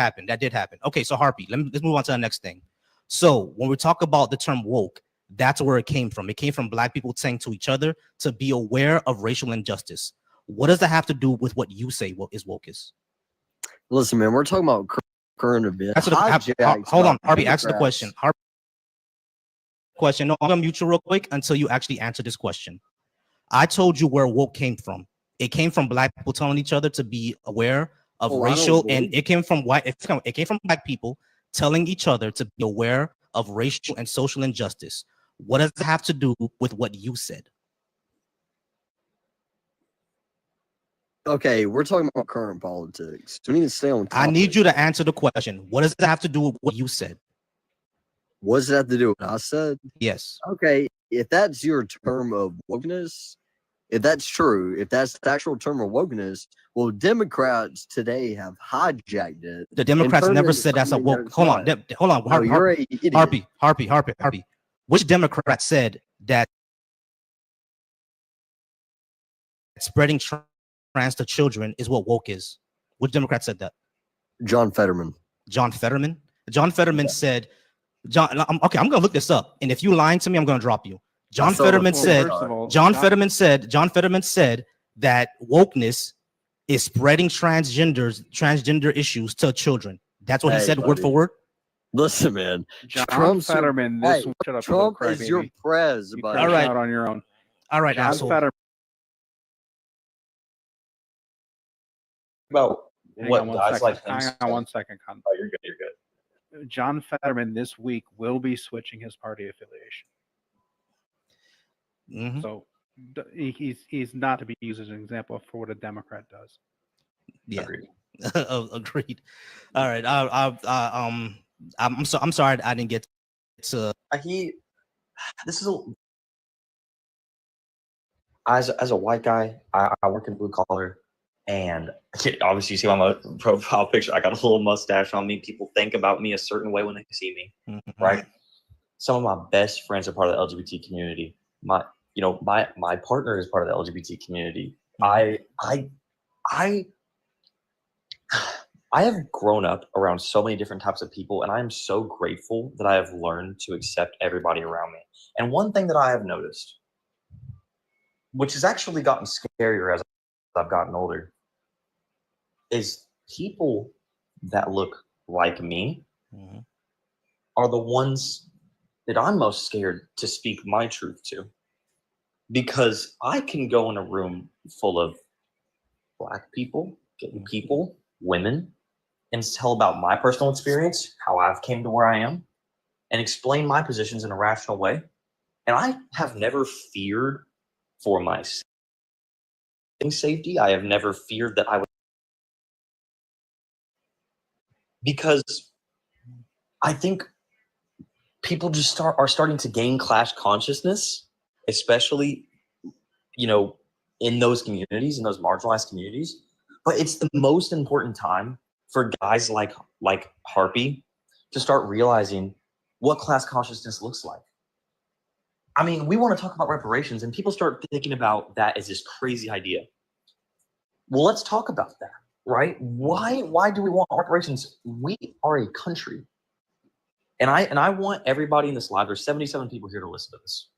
happen. Okay, so Harpy, let's move on to the next thing. So when we talk about the term woke, that's where it came from. It came from Black people saying to each other to be aware of racial injustice. What does that have to do with what you say woke is? Listen, man, we're talking about current events. Hold on, Harpy, answer the question. No, I'm gonna mute you real quick until you actually answer this question. I told you where woke came from. It came from Black people telling each other to be aware of racial, and it came from it came from Black people telling each other to be aware of racial and social injustice. What does it have to do with what you said? Okay, we're talking about current politics. We need to stay on topic. I need you to answer the question. What does it have to do with what you said? What does it have to do with what I said? Yes. Okay, if that's your term of wokeness, if that's true, if that's the actual term of wokeness, well, Democrats today have hijacked it. The Democrats never said that's a woke. Hold on, Harpy. Which Democrat said that spreading trans to children is what woke is? Which Democrat said that? John Fetterman. John Fetterman. John Fetterman said, I'm gonna look this up, and if you lying to me, I'm gonna drop you. John Fetterman said that wokeness is spreading transgender issues to children. That's what he said, word for word. Listen, man. John Fetterman. Shut up, Trump is your prez, buddy. All right, out on your own. All right, John asshole. Fetterman. About Hang what on one guys second. like him Hang say. on one second, Con. Oh, you're good. You're good. John Fetterman this week will be switching his party affiliation. So he's not to be used as an example for what a Democrat does. Yeah, agreed. All right, I'm sorry I didn't get to. This is as a white guy, I work in blue collar, and obviously you see my profile picture. I got a little mustache on me. People think about me a certain way when they see me, right? Some of my best friends are part of the LGBT community. My partner is part of the LGBT community. I have grown up around so many different types of people, and I am so grateful that I have learned to accept everybody around me. And one thing that I have noticed, which has actually gotten scarier as I've gotten older, is people that look like me are the ones that I'm most scared to speak my truth to. Because I can go in a room full of Black people, gay people, women, and tell about my personal experience, how I've came to where I am, and explain my positions in a rational way. And I have never feared for my safety. I have never feared that I would, because I think people just are starting to gain class consciousness, especially, in those communities, in those marginalized communities. But it's the most important time for guys like Harpy to start realizing what class consciousness looks like. I mean, we want to talk about reparations, and people start thinking about that as this crazy idea. Well, let's talk about that, right? Why do we want reparations? We are a country. And I want everybody in this live, there's 77 people here to listen to this.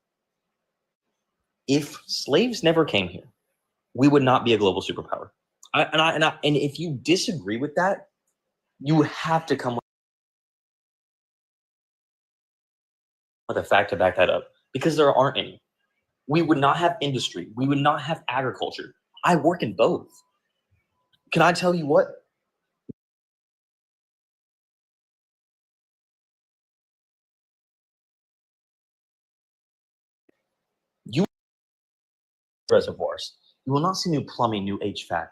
If slaves never came here, we would not be a global superpower. And if you disagree with that, you have to come with a fact to back that up, because there aren't any. We would not have industry. We would not have agriculture. I work in both. Can I tell you what? You reservoirs. You will not see new plumbing, new HVAC.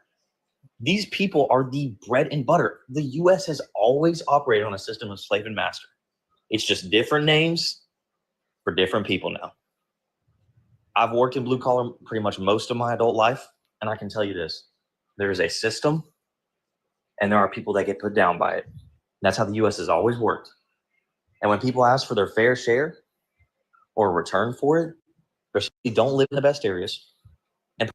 These people are the bread and butter. The U.S. has always operated on a system of slave and master. It's just different names for different people now. I've worked in blue collar pretty much most of my adult life, and I can tell you this. There is a system, and there are people that get put down by it. That's how the U.S. has always worked. And when people ask for their fair share or return for it, they don't live in the best areas and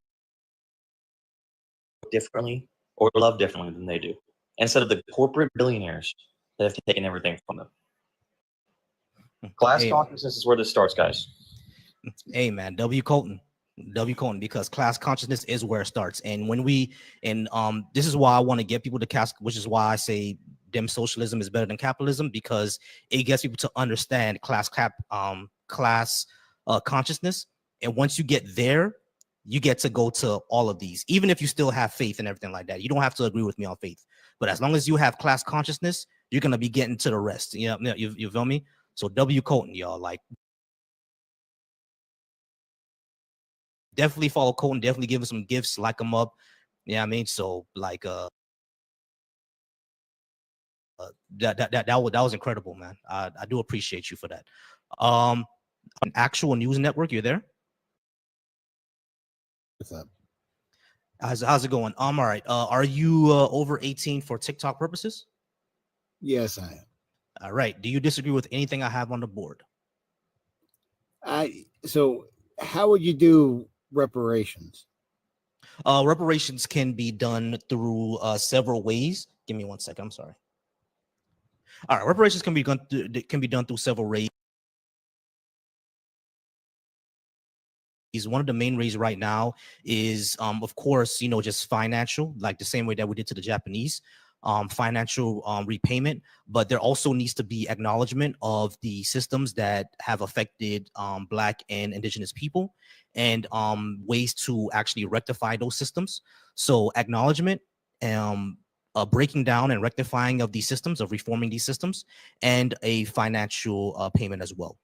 differently or love differently than they do, instead of the corporate billionaires that have taken everything from them. Class consciousness is where this starts, guys. Hey man, W. Colton, because class consciousness is where it starts. And when this is why I want to get people to cast, which is why I say dem socialism is better than capitalism, because it gets people to understand class consciousness. And once you get there, you get to go to all of these, even if you still have faith and everything like that. You don't have to agree with me on faith, but as long as you have class consciousness, you're gonna be getting to the rest. You feel me? So W. Colton, y'all, like, definitely follow Colton. Definitely give him some gifts, like him up. Yeah, I mean, so like, that was incredible, man. I do appreciate you for that. An actual news network, you're there? What's up? How's it going? All right. Are you over 18 for TikTok purposes? Yes, I am. All right. Do you disagree with anything I have on the board? So how would you do reparations? Reparations can be done through several ways. Give me 1 second. I'm sorry. All right, reparations can be done through several ways. One of the main ways right now is, of course, just financial, like the same way that we did to the Japanese, financial repayment. But there also needs to be acknowledgement of the systems that have affected Black and Indigenous people, and ways to actually rectify those systems. So acknowledgement, breaking down and rectifying of these systems, of reforming these systems, and a financial payment as well.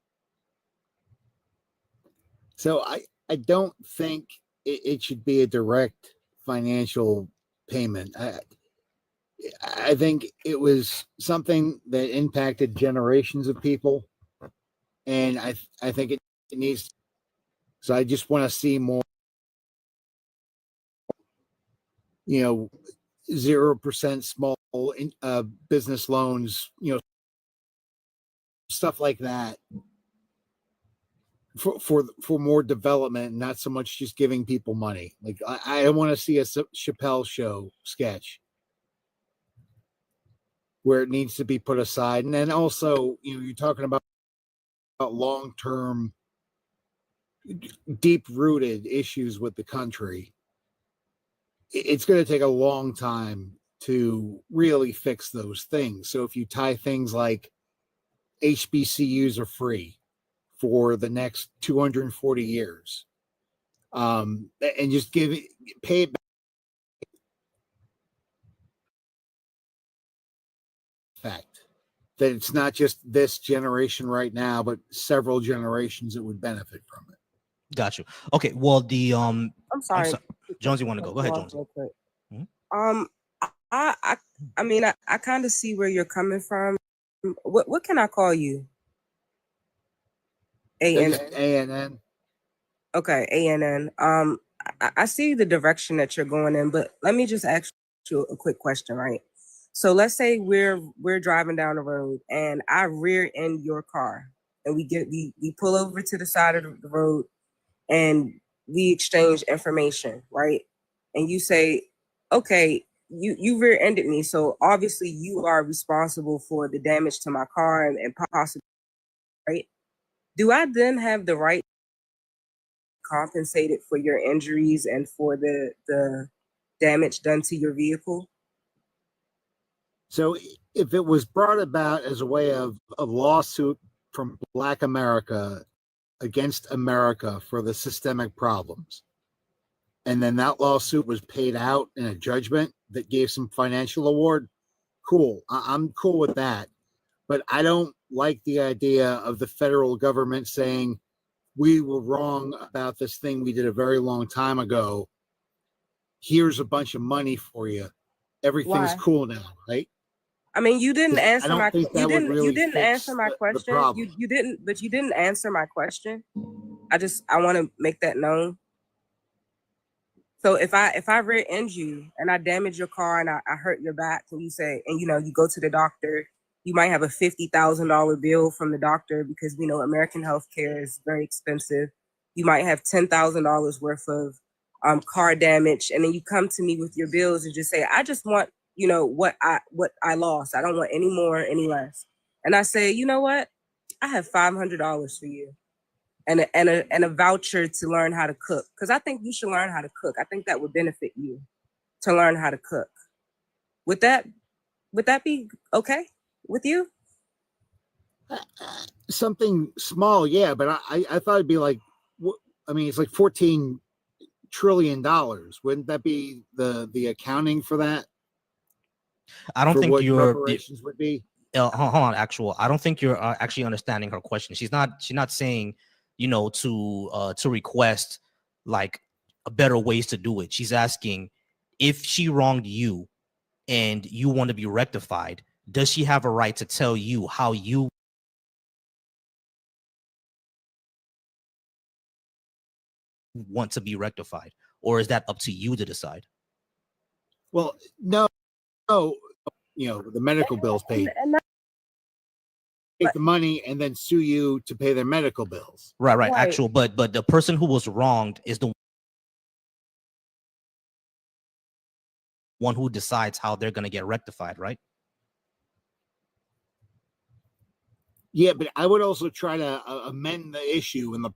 So I don't think it should be a direct financial payment. I think it was something that impacted generations of people, and I think it needs. So I just want to see more, 0% small business loans, stuff like that, for more development, not so much just giving people money. Like I don't want to see a Chappelle Show sketch where it needs to be put aside. And then also, you're talking about long-term, deep-rooted issues with the country. It's going to take a long time to really fix those things. So if you tie things like HBCUs are free for the next 240 years, and just pay it back. Fact that it's not just this generation right now, but several generations that would benefit from it. Got you. Okay. Well, I'm sorry. Jones, you want to go? Go ahead, Jones. I mean, I kind of see where you're coming from. What can I call you? ANN. Okay, ANN. I see the direction that you're going in, but let me just ask you a quick question, right? So let's say we're driving down the road and I rear end your car, and we pull over to the side of the road and we exchange information, right? And you say, okay, you rear ended me, so obviously you are responsible for the damage to my car and possibly, right? Do I then have the right to compensate it for your injuries and for the damage done to your vehicle? So if it was brought about as a way of a lawsuit from Black America against America for the systemic problems, and then that lawsuit was paid out in a judgment that gave some financial award, cool. I'm cool with that. But I don't like the idea of the federal government saying we were wrong about this thing we did a very long time ago. Here's a bunch of money for you. Everything's cool now, right? I mean, you didn't answer my question. You didn't answer my question. You didn't answer my question. I want to make that known. So if I rear end you and I damage your car and I hurt your back, and you say, and you go to the doctor, you might have a $50,000 bill from the doctor because we know American healthcare is very expensive. You might have $10,000 worth of car damage, and then you come to me with your bills and just say, I just want what I lost. I don't want any more, any less. And I say, you know what? I have $500 for you, and a voucher to learn how to cook, because I think you should learn how to cook. I think that would benefit you to learn how to cook. Would that be okay with you? Something small, yeah, but I thought it'd be like, I mean, it's like $14 trillion. Wouldn't that be the accounting for that? I don't think your reparations would be. Hold on, I don't think you're actually understanding her question. She's not saying, to request like a better ways to do it. She's asking, if she wronged you and you want to be rectified, does she have a right to tell you how you want to be rectified, or is that up to you to decide? Well, no, the medical bills paid. take the money and then sue you to pay their medical bills. Right, Right. actual, but the person who was wronged is the one who decides how they're going to get rectified, right? Yeah, but I would also try to amend the issue and the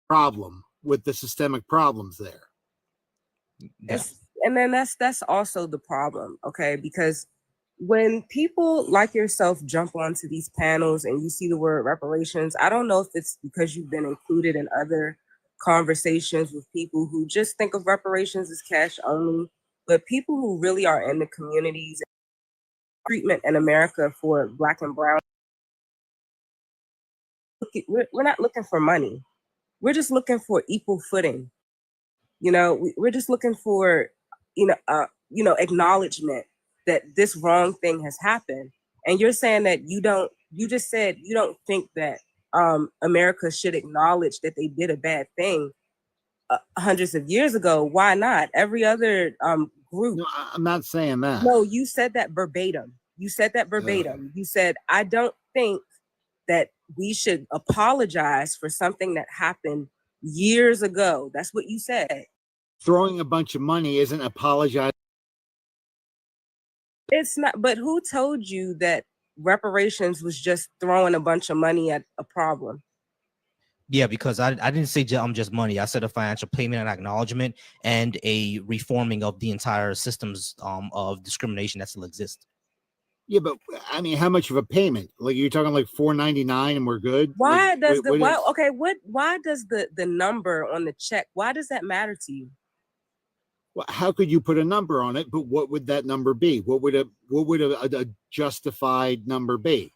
problem with the systemic problems there. And then that's also the problem, okay? Because when people like yourself jump onto these panels and you see the word reparations, I don't know if it's because you've been included in other conversations with people who just think of reparations as cash only, but people who really are in the communities, treatment in America for Black and Brown. We're not looking for money. We're just looking for equal footing. You know, we're just looking for, acknowledgement that this wrong thing has happened. And you're saying that you just said you don't think that America should acknowledge that they did a bad thing hundreds of years ago. Why not? Every other group. No, I'm not saying that. No, you said that verbatim. You said that verbatim. You said, I don't think that we should apologize for something that happened years ago. That's what you said. Throwing a bunch of money isn't apologizing. It's not, but who told you that reparations was just throwing a bunch of money at a problem? Yeah, because I didn't say just money. I said a financial payment and acknowledgement and a reforming of the entire systems of discrimination that still exist. Yeah, but I mean, how much of a payment? Like you're talking like $4.99 and we're good? Why Like, does why does the number on the check, why does that matter to you? Well, how could you put a number on it? But what would that number be? What would a justified number be?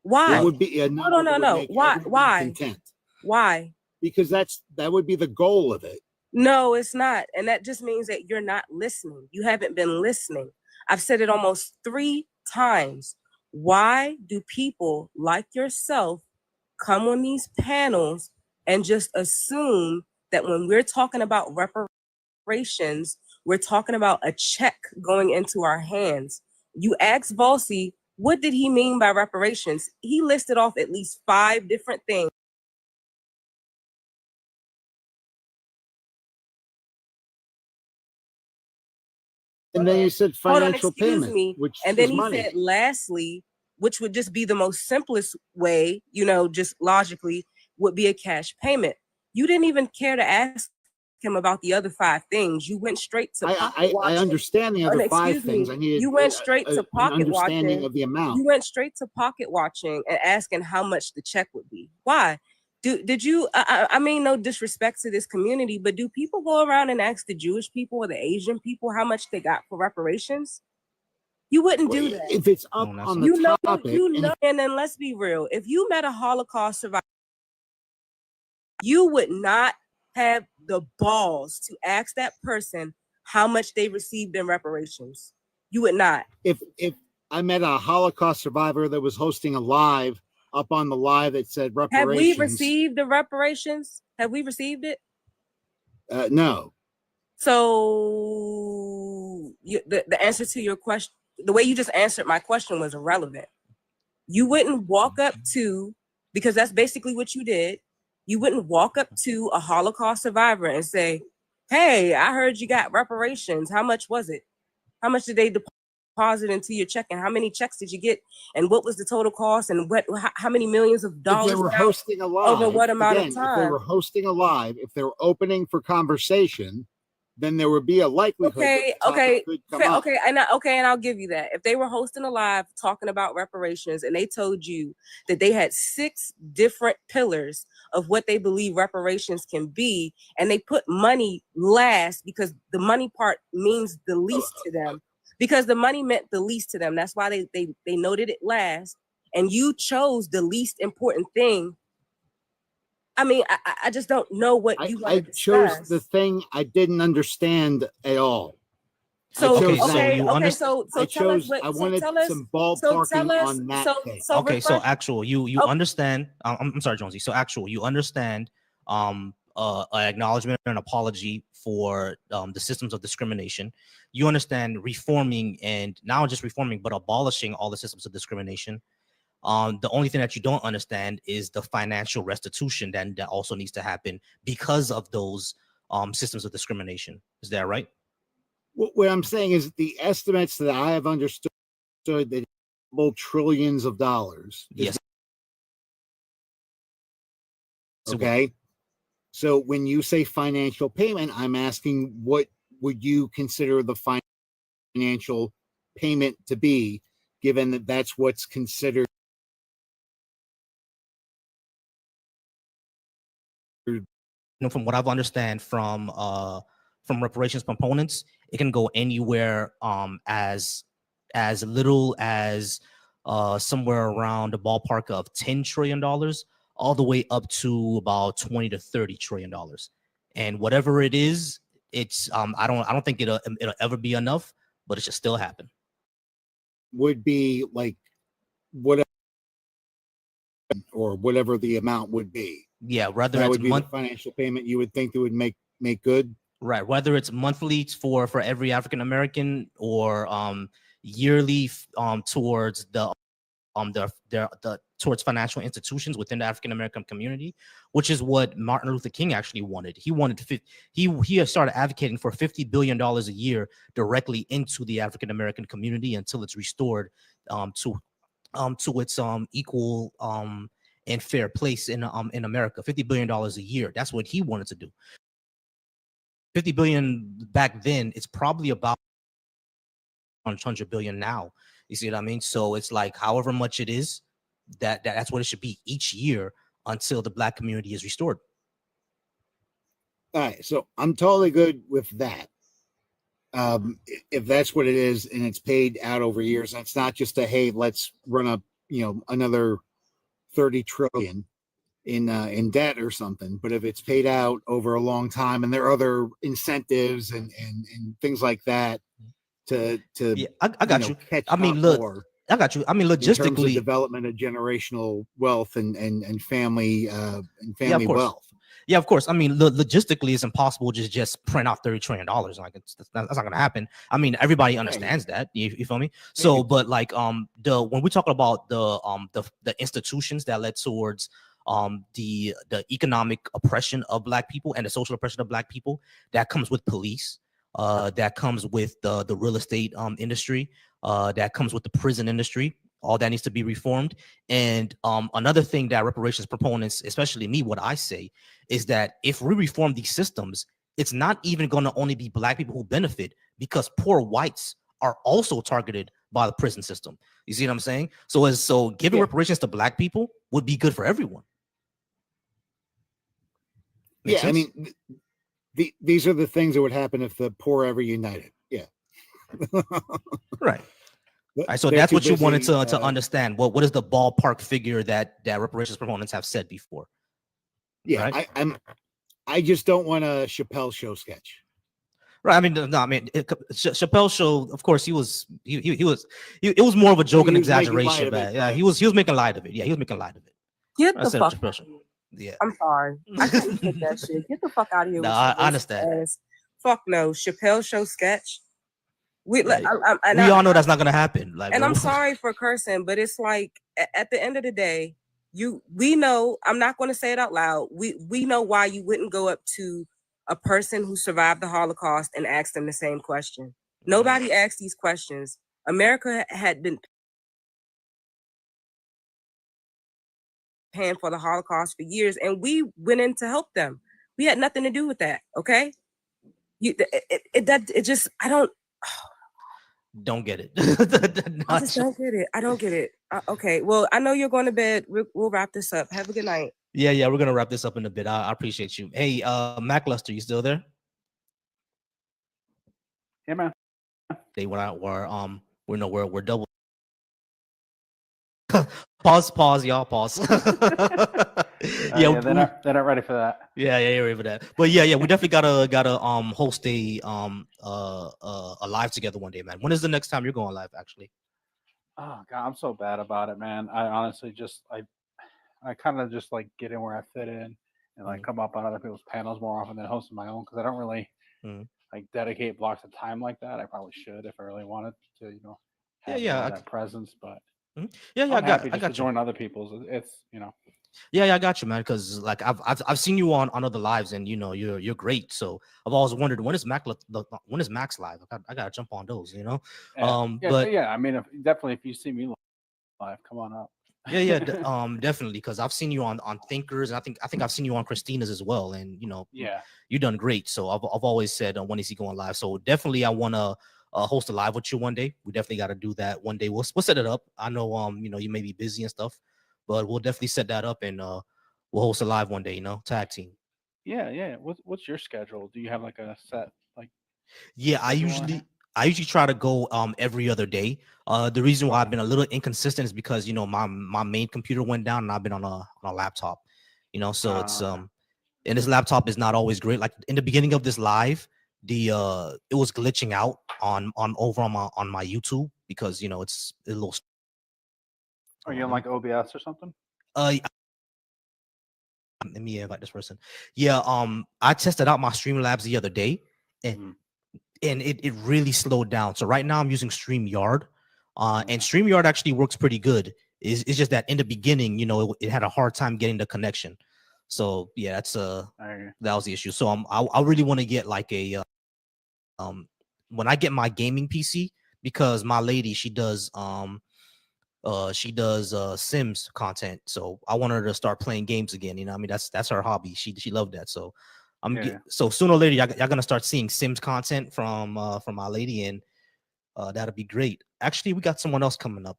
Why? What would be a number that would No. make Why? everyone Why? content? Why? Because that would be the goal of it. No, it's not. And that just means that you're not listening. You haven't been listening. I've said it almost 3 times. Why do people like yourself come on these panels and just assume that when we're talking about reparations, we're talking about a check going into our hands? You asked Volsi, what did he mean by reparations? He listed off at least 5 different things. And then you said financial excuse payment, me. which And then is he money. said, lastly, which would just be the most simplest way, just logically, would be a cash payment. You didn't even care to ask him about the other 5 things. You went straight to pocket watching. I understand the other 5 things. I needed you went straight to an pocket understanding watching. of the amount. You went straight to pocket watching and asking how much the check would be. Why? Did you? I mean, no disrespect to this community, but do people go around and ask the Jewish people or the Asian people how much they got for reparations? You wouldn't do that. If it's up on the topic. And then let's be real. If you met a Holocaust survivor, you would not have the balls to ask that person how much they received in reparations. You would not. If I met a Holocaust survivor that was hosting a live up on the live that said reparations. Have we received the reparations? Have we received it? No. So the answer to your question, the way you just answered my question was irrelevant. You wouldn't walk up to, because that's basically what you did. You wouldn't walk up to a Holocaust survivor and say, hey, I heard you got reparations. How much was it? How much did they deposit into your check? And how many checks did you get? And what was the total cost? And how many millions of dollars? If they were hosting a live, over what amount again, of time? If they were hosting a live, if they were opening for conversation, then there would be a likelihood. Okay, that the topic could come up. and I'll give you that. If they were hosting a live talking about reparations and they told you that they had 6 different pillars of what they believe reparations can be, and they put money last because the money part means the least to them, because the money meant the least to them. That's why they noted it last, and you chose the least important thing. I mean, I just don't know what you I chose the thing I didn't understand at all. So Okay, so I tell us chose. what, I so wanted tell us, some so ballparking tell us, on that thing. Okay, so refresh- actual, you understand. I'm sorry, Jonesy. So actual, you understand an acknowledgement and an apology for the systems of discrimination. You understand reforming, and not just reforming, but abolishing all the systems of discrimination. The only thing that you don't understand is the financial restitution that also needs to happen because of those systems of discrimination. Is that right? What I'm saying is the estimates that I have understood that trillions of dollars. Yes. Okay. So when you say financial payment, I'm asking what would you consider the financial payment to be, given that that's what's considered. From what I've understand from reparations components, it can go anywhere as little as somewhere around the ballpark of $10 trillion all the way up to about $20 to $30 trillion. And whatever it is, it's I don't think it'll ever be enough, but it should still happen. Would be like whatever or whatever the amount would be. Yeah, whether that it's would be the financial payment you would think that would make good. Right, whether it's monthly for every African American or yearly towards the towards financial institutions within the African American community, which is what Martin Luther King actually wanted. He wanted he started advocating for $50 billion a year directly into the African American community until it's restored to its equal and fair place in America. $50 billion a year. That's what he wanted to do. 50 billion back then, it's probably about 100 billion now. You see what I mean? So it's like however much it is, that's what it should be each year until the Black community is restored. All right, so I'm totally good with that. If that's what it is and it's paid out over years, that's not just a hey, let's run up, another 30 trillion in debt or something. But if it's paid out over a long time and there are other incentives and things like that to yeah, I got you. Catch I mean, up look, more I got you. I mean, in terms of logistically, development of generational wealth and family yeah, of course. wealth. Yeah, of course. I mean, logistically, it's impossible to just print out $30 trillion. Like that's not going to happen. I mean, everybody understands that. You feel me? So, but like when we talk about the institutions that led towards the economic oppression of Black people and the social oppression of Black people, that comes with police, that comes with the real estate industry, that comes with the prison industry. All that needs to be reformed. And another thing that reparations proponents, especially me, what I say is that if we reform these systems, it's not even going to only be Black people who benefit, because poor whites are also targeted by the prison system. You see what I'm saying? So giving reparations to Black people would be good for everyone. Make sense? I mean, these are the things that would happen if the poor ever united. Yeah. Right. All right, so that's what you wanted to understand. What is the ballpark figure that reparations proponents have said before? Yeah, right? I just don't want a Chappelle Show sketch. Right. I mean, no. I mean, Chappelle Show. Of course, it was more of a joke and exaggeration. But yeah, he was making light of it. Yeah, he was making light of it. Get the fuck. Yeah. I'm sorry. I couldn't take that shit. Get the fuck out of here. No, I understand. Fuck no, Chappelle Show sketch. We right. We all know that's not gonna happen. Like, and I'm sorry for cursing, but it's like at the end of the day, we know. I'm not going to say it out loud. We know why you wouldn't go up to a person who survived the Holocaust and ask them the same question. Nobody asked these questions. America had been paying for the Holocaust for years, and we went in to help them. We had nothing to do with that. Okay, it just I don't get it. I just don't get it. I don't get it. Okay, well, I know you're going to bed. We'll wrap this up. Have a good night. Yeah, we're gonna wrap this up in a bit. I appreciate you. Hey, Mac Luster, you still there? Yeah, man. We're double. Pause, y'all. Pause. Yeah, they're not ready for that. Yeah, you're ready for that. But yeah, we definitely gotta host a live together one day, man. When is the next time you're going live, actually? Oh God, I'm so bad about it, man. I honestly just I kind of just like get in where I fit in and like come up on other people's panels more often than hosting my own, because I don't really like dedicate blocks of time like that. I probably should if I really wanted to, have that presence, but Yeah, yeah, I'm happy I just to got you. join other people's. It's Yeah, yeah, I got you, man. Because like I've seen you on other lives, and you know you're great. So I've always wondered when is when is Max live? I gotta jump on those, you know. But yeah. I mean, if you see me live, come on up. yeah, definitely, because I've seen you on Thinkers, and I think I've seen you on Christina's as well, and you know, Yeah. you done great. So I've always said when is he going live? So definitely, I want to host a live with you one day. We definitely got to do that one day. We'll set it up. I know you know you may be busy and stuff, but we'll definitely set that up, and we'll host a live one day. You know, tag team. Yeah. What's your schedule? Do you have like a set Yeah, I usually try to go every other day. The reason why I've been a little inconsistent is because you know my main computer went down and I've been on a laptop, you know, so it's and this laptop is not always great. Like in the beginning of this live, it was glitching out on over on my YouTube because you know it's a little. Are you on like OBS or something? Let me invite this person. Yeah, I tested out my Streamlabs the other day, and it really slowed down. So right now I'm using StreamYard, and StreamYard actually works pretty good. It's just that in the beginning, you know, it had a hard time getting the connection. So yeah, that's that was the issue. So I really want to get like a when I get my gaming PC, because my lady she does Sims content, so I want her to start playing games again. You know, I mean that's her hobby. She loved that. So so sooner or later y'all gonna start seeing Sims content from my lady, and that'll be great. Actually, we got someone else coming up.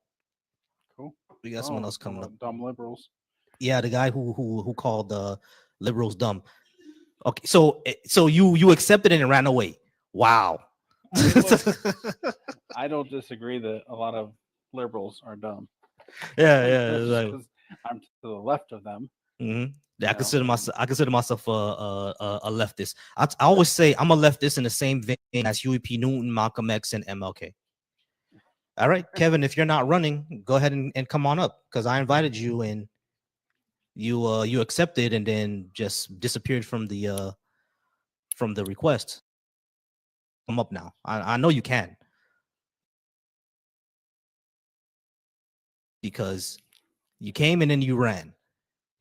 Cool. We got someone else coming up. Dumb liberals. Yeah, the guy who called liberals dumb. Okay, so you accepted it and ran away. Wow. I mean, look, I don't disagree that a lot of liberals are dumb. Yeah, Just right. 'cause I'm to the left of them. Mm-hmm. Yeah, I consider myself a leftist. I always say I'm a leftist in the same vein as Huey P. Newton, Malcolm X, and MLK. All right, Kevin, if you're not running, go ahead and come on up, because I invited you and you accepted and then just disappeared from the request. Come up now. I know you can, because you came and then you ran.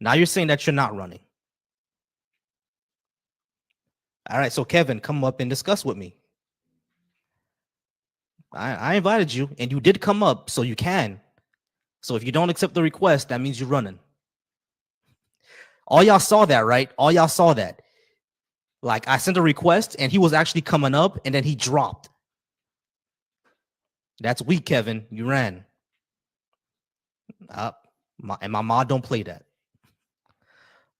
Now you're saying that you're not running. All right, so Kevin, come up and discuss with me. I invited you and you did come up, so you can. So if you don't accept the request, that means you're running. All y'all saw that, right? All y'all saw that. Like I sent a request and he was actually coming up and then he dropped. That's weak, Kevin. You ran. And my mod don't play that.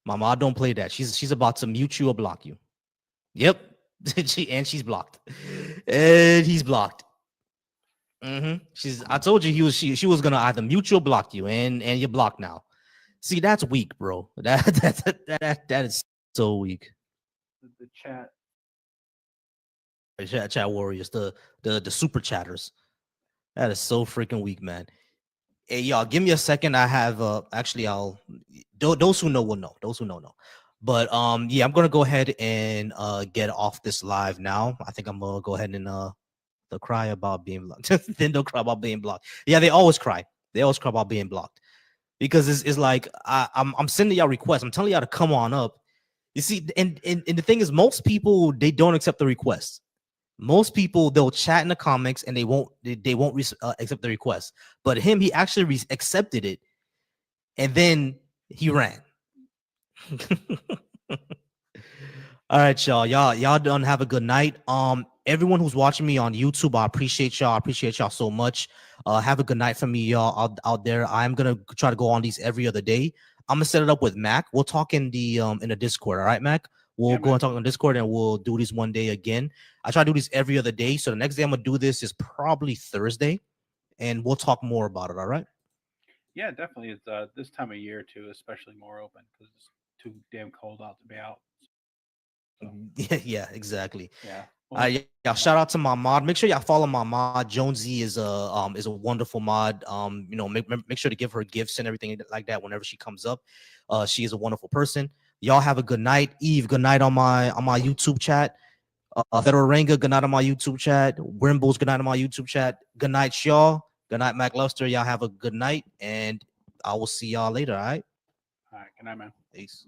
My mod don't play that. She's about to mute you or block you. Yep. And she's blocked. And he's blocked. I told you she was gonna either mute you or block you, and you're blocked now. See, that's weak, bro. That is so weak. The chat. Chat warriors, the super chatters. That is so freaking weak, man. Hey, y'all, give me a second. I have actually those who know will know. Those who know. But yeah, I'm gonna go ahead and get off this live now. I think I'm gonna go ahead and they'll cry about being blocked. Then they'll cry about being blocked. Yeah, they always cry. They always cry about being blocked. Because it's like I'm sending y'all requests. I'm telling y'all to come on up. You see, and the thing is, most people, they don't accept the request. Most people, they'll chat in the comments and they won't accept the request. But him, he actually accepted it, and then he ran. All right, y'all done. Have a good night. Everyone who's watching me on YouTube, I appreciate y'all. I appreciate y'all so much. Have a good night for me, y'all out there. I'm gonna try to go on these every other day. I'm gonna set it up with Mac. We'll talk in the Discord. All right, Mac. We'll go and talk on Discord, and we'll do this one day again. I try to do this every other day. So the next day I'm gonna do this is probably Thursday, and we'll talk more about it. All right. Yeah, definitely. It's this time of year too, especially more open because it's too damn cold out to be out. Yeah, exactly. Yeah. Yeah, shout out to my mod. Make sure y'all follow my mod. Jonesy is a wonderful mod. You know, make sure to give her gifts and everything like that whenever she comes up. She is a wonderful person. Y'all have a good night. Eve, good night on my YouTube chat. Federal Ranga, good night on my YouTube chat. Wimbles, good night on my YouTube chat. Good night, y'all. Good night, McLuster. Y'all have a good night, and I will see y'all later. All right. All right. Good night, man. Peace.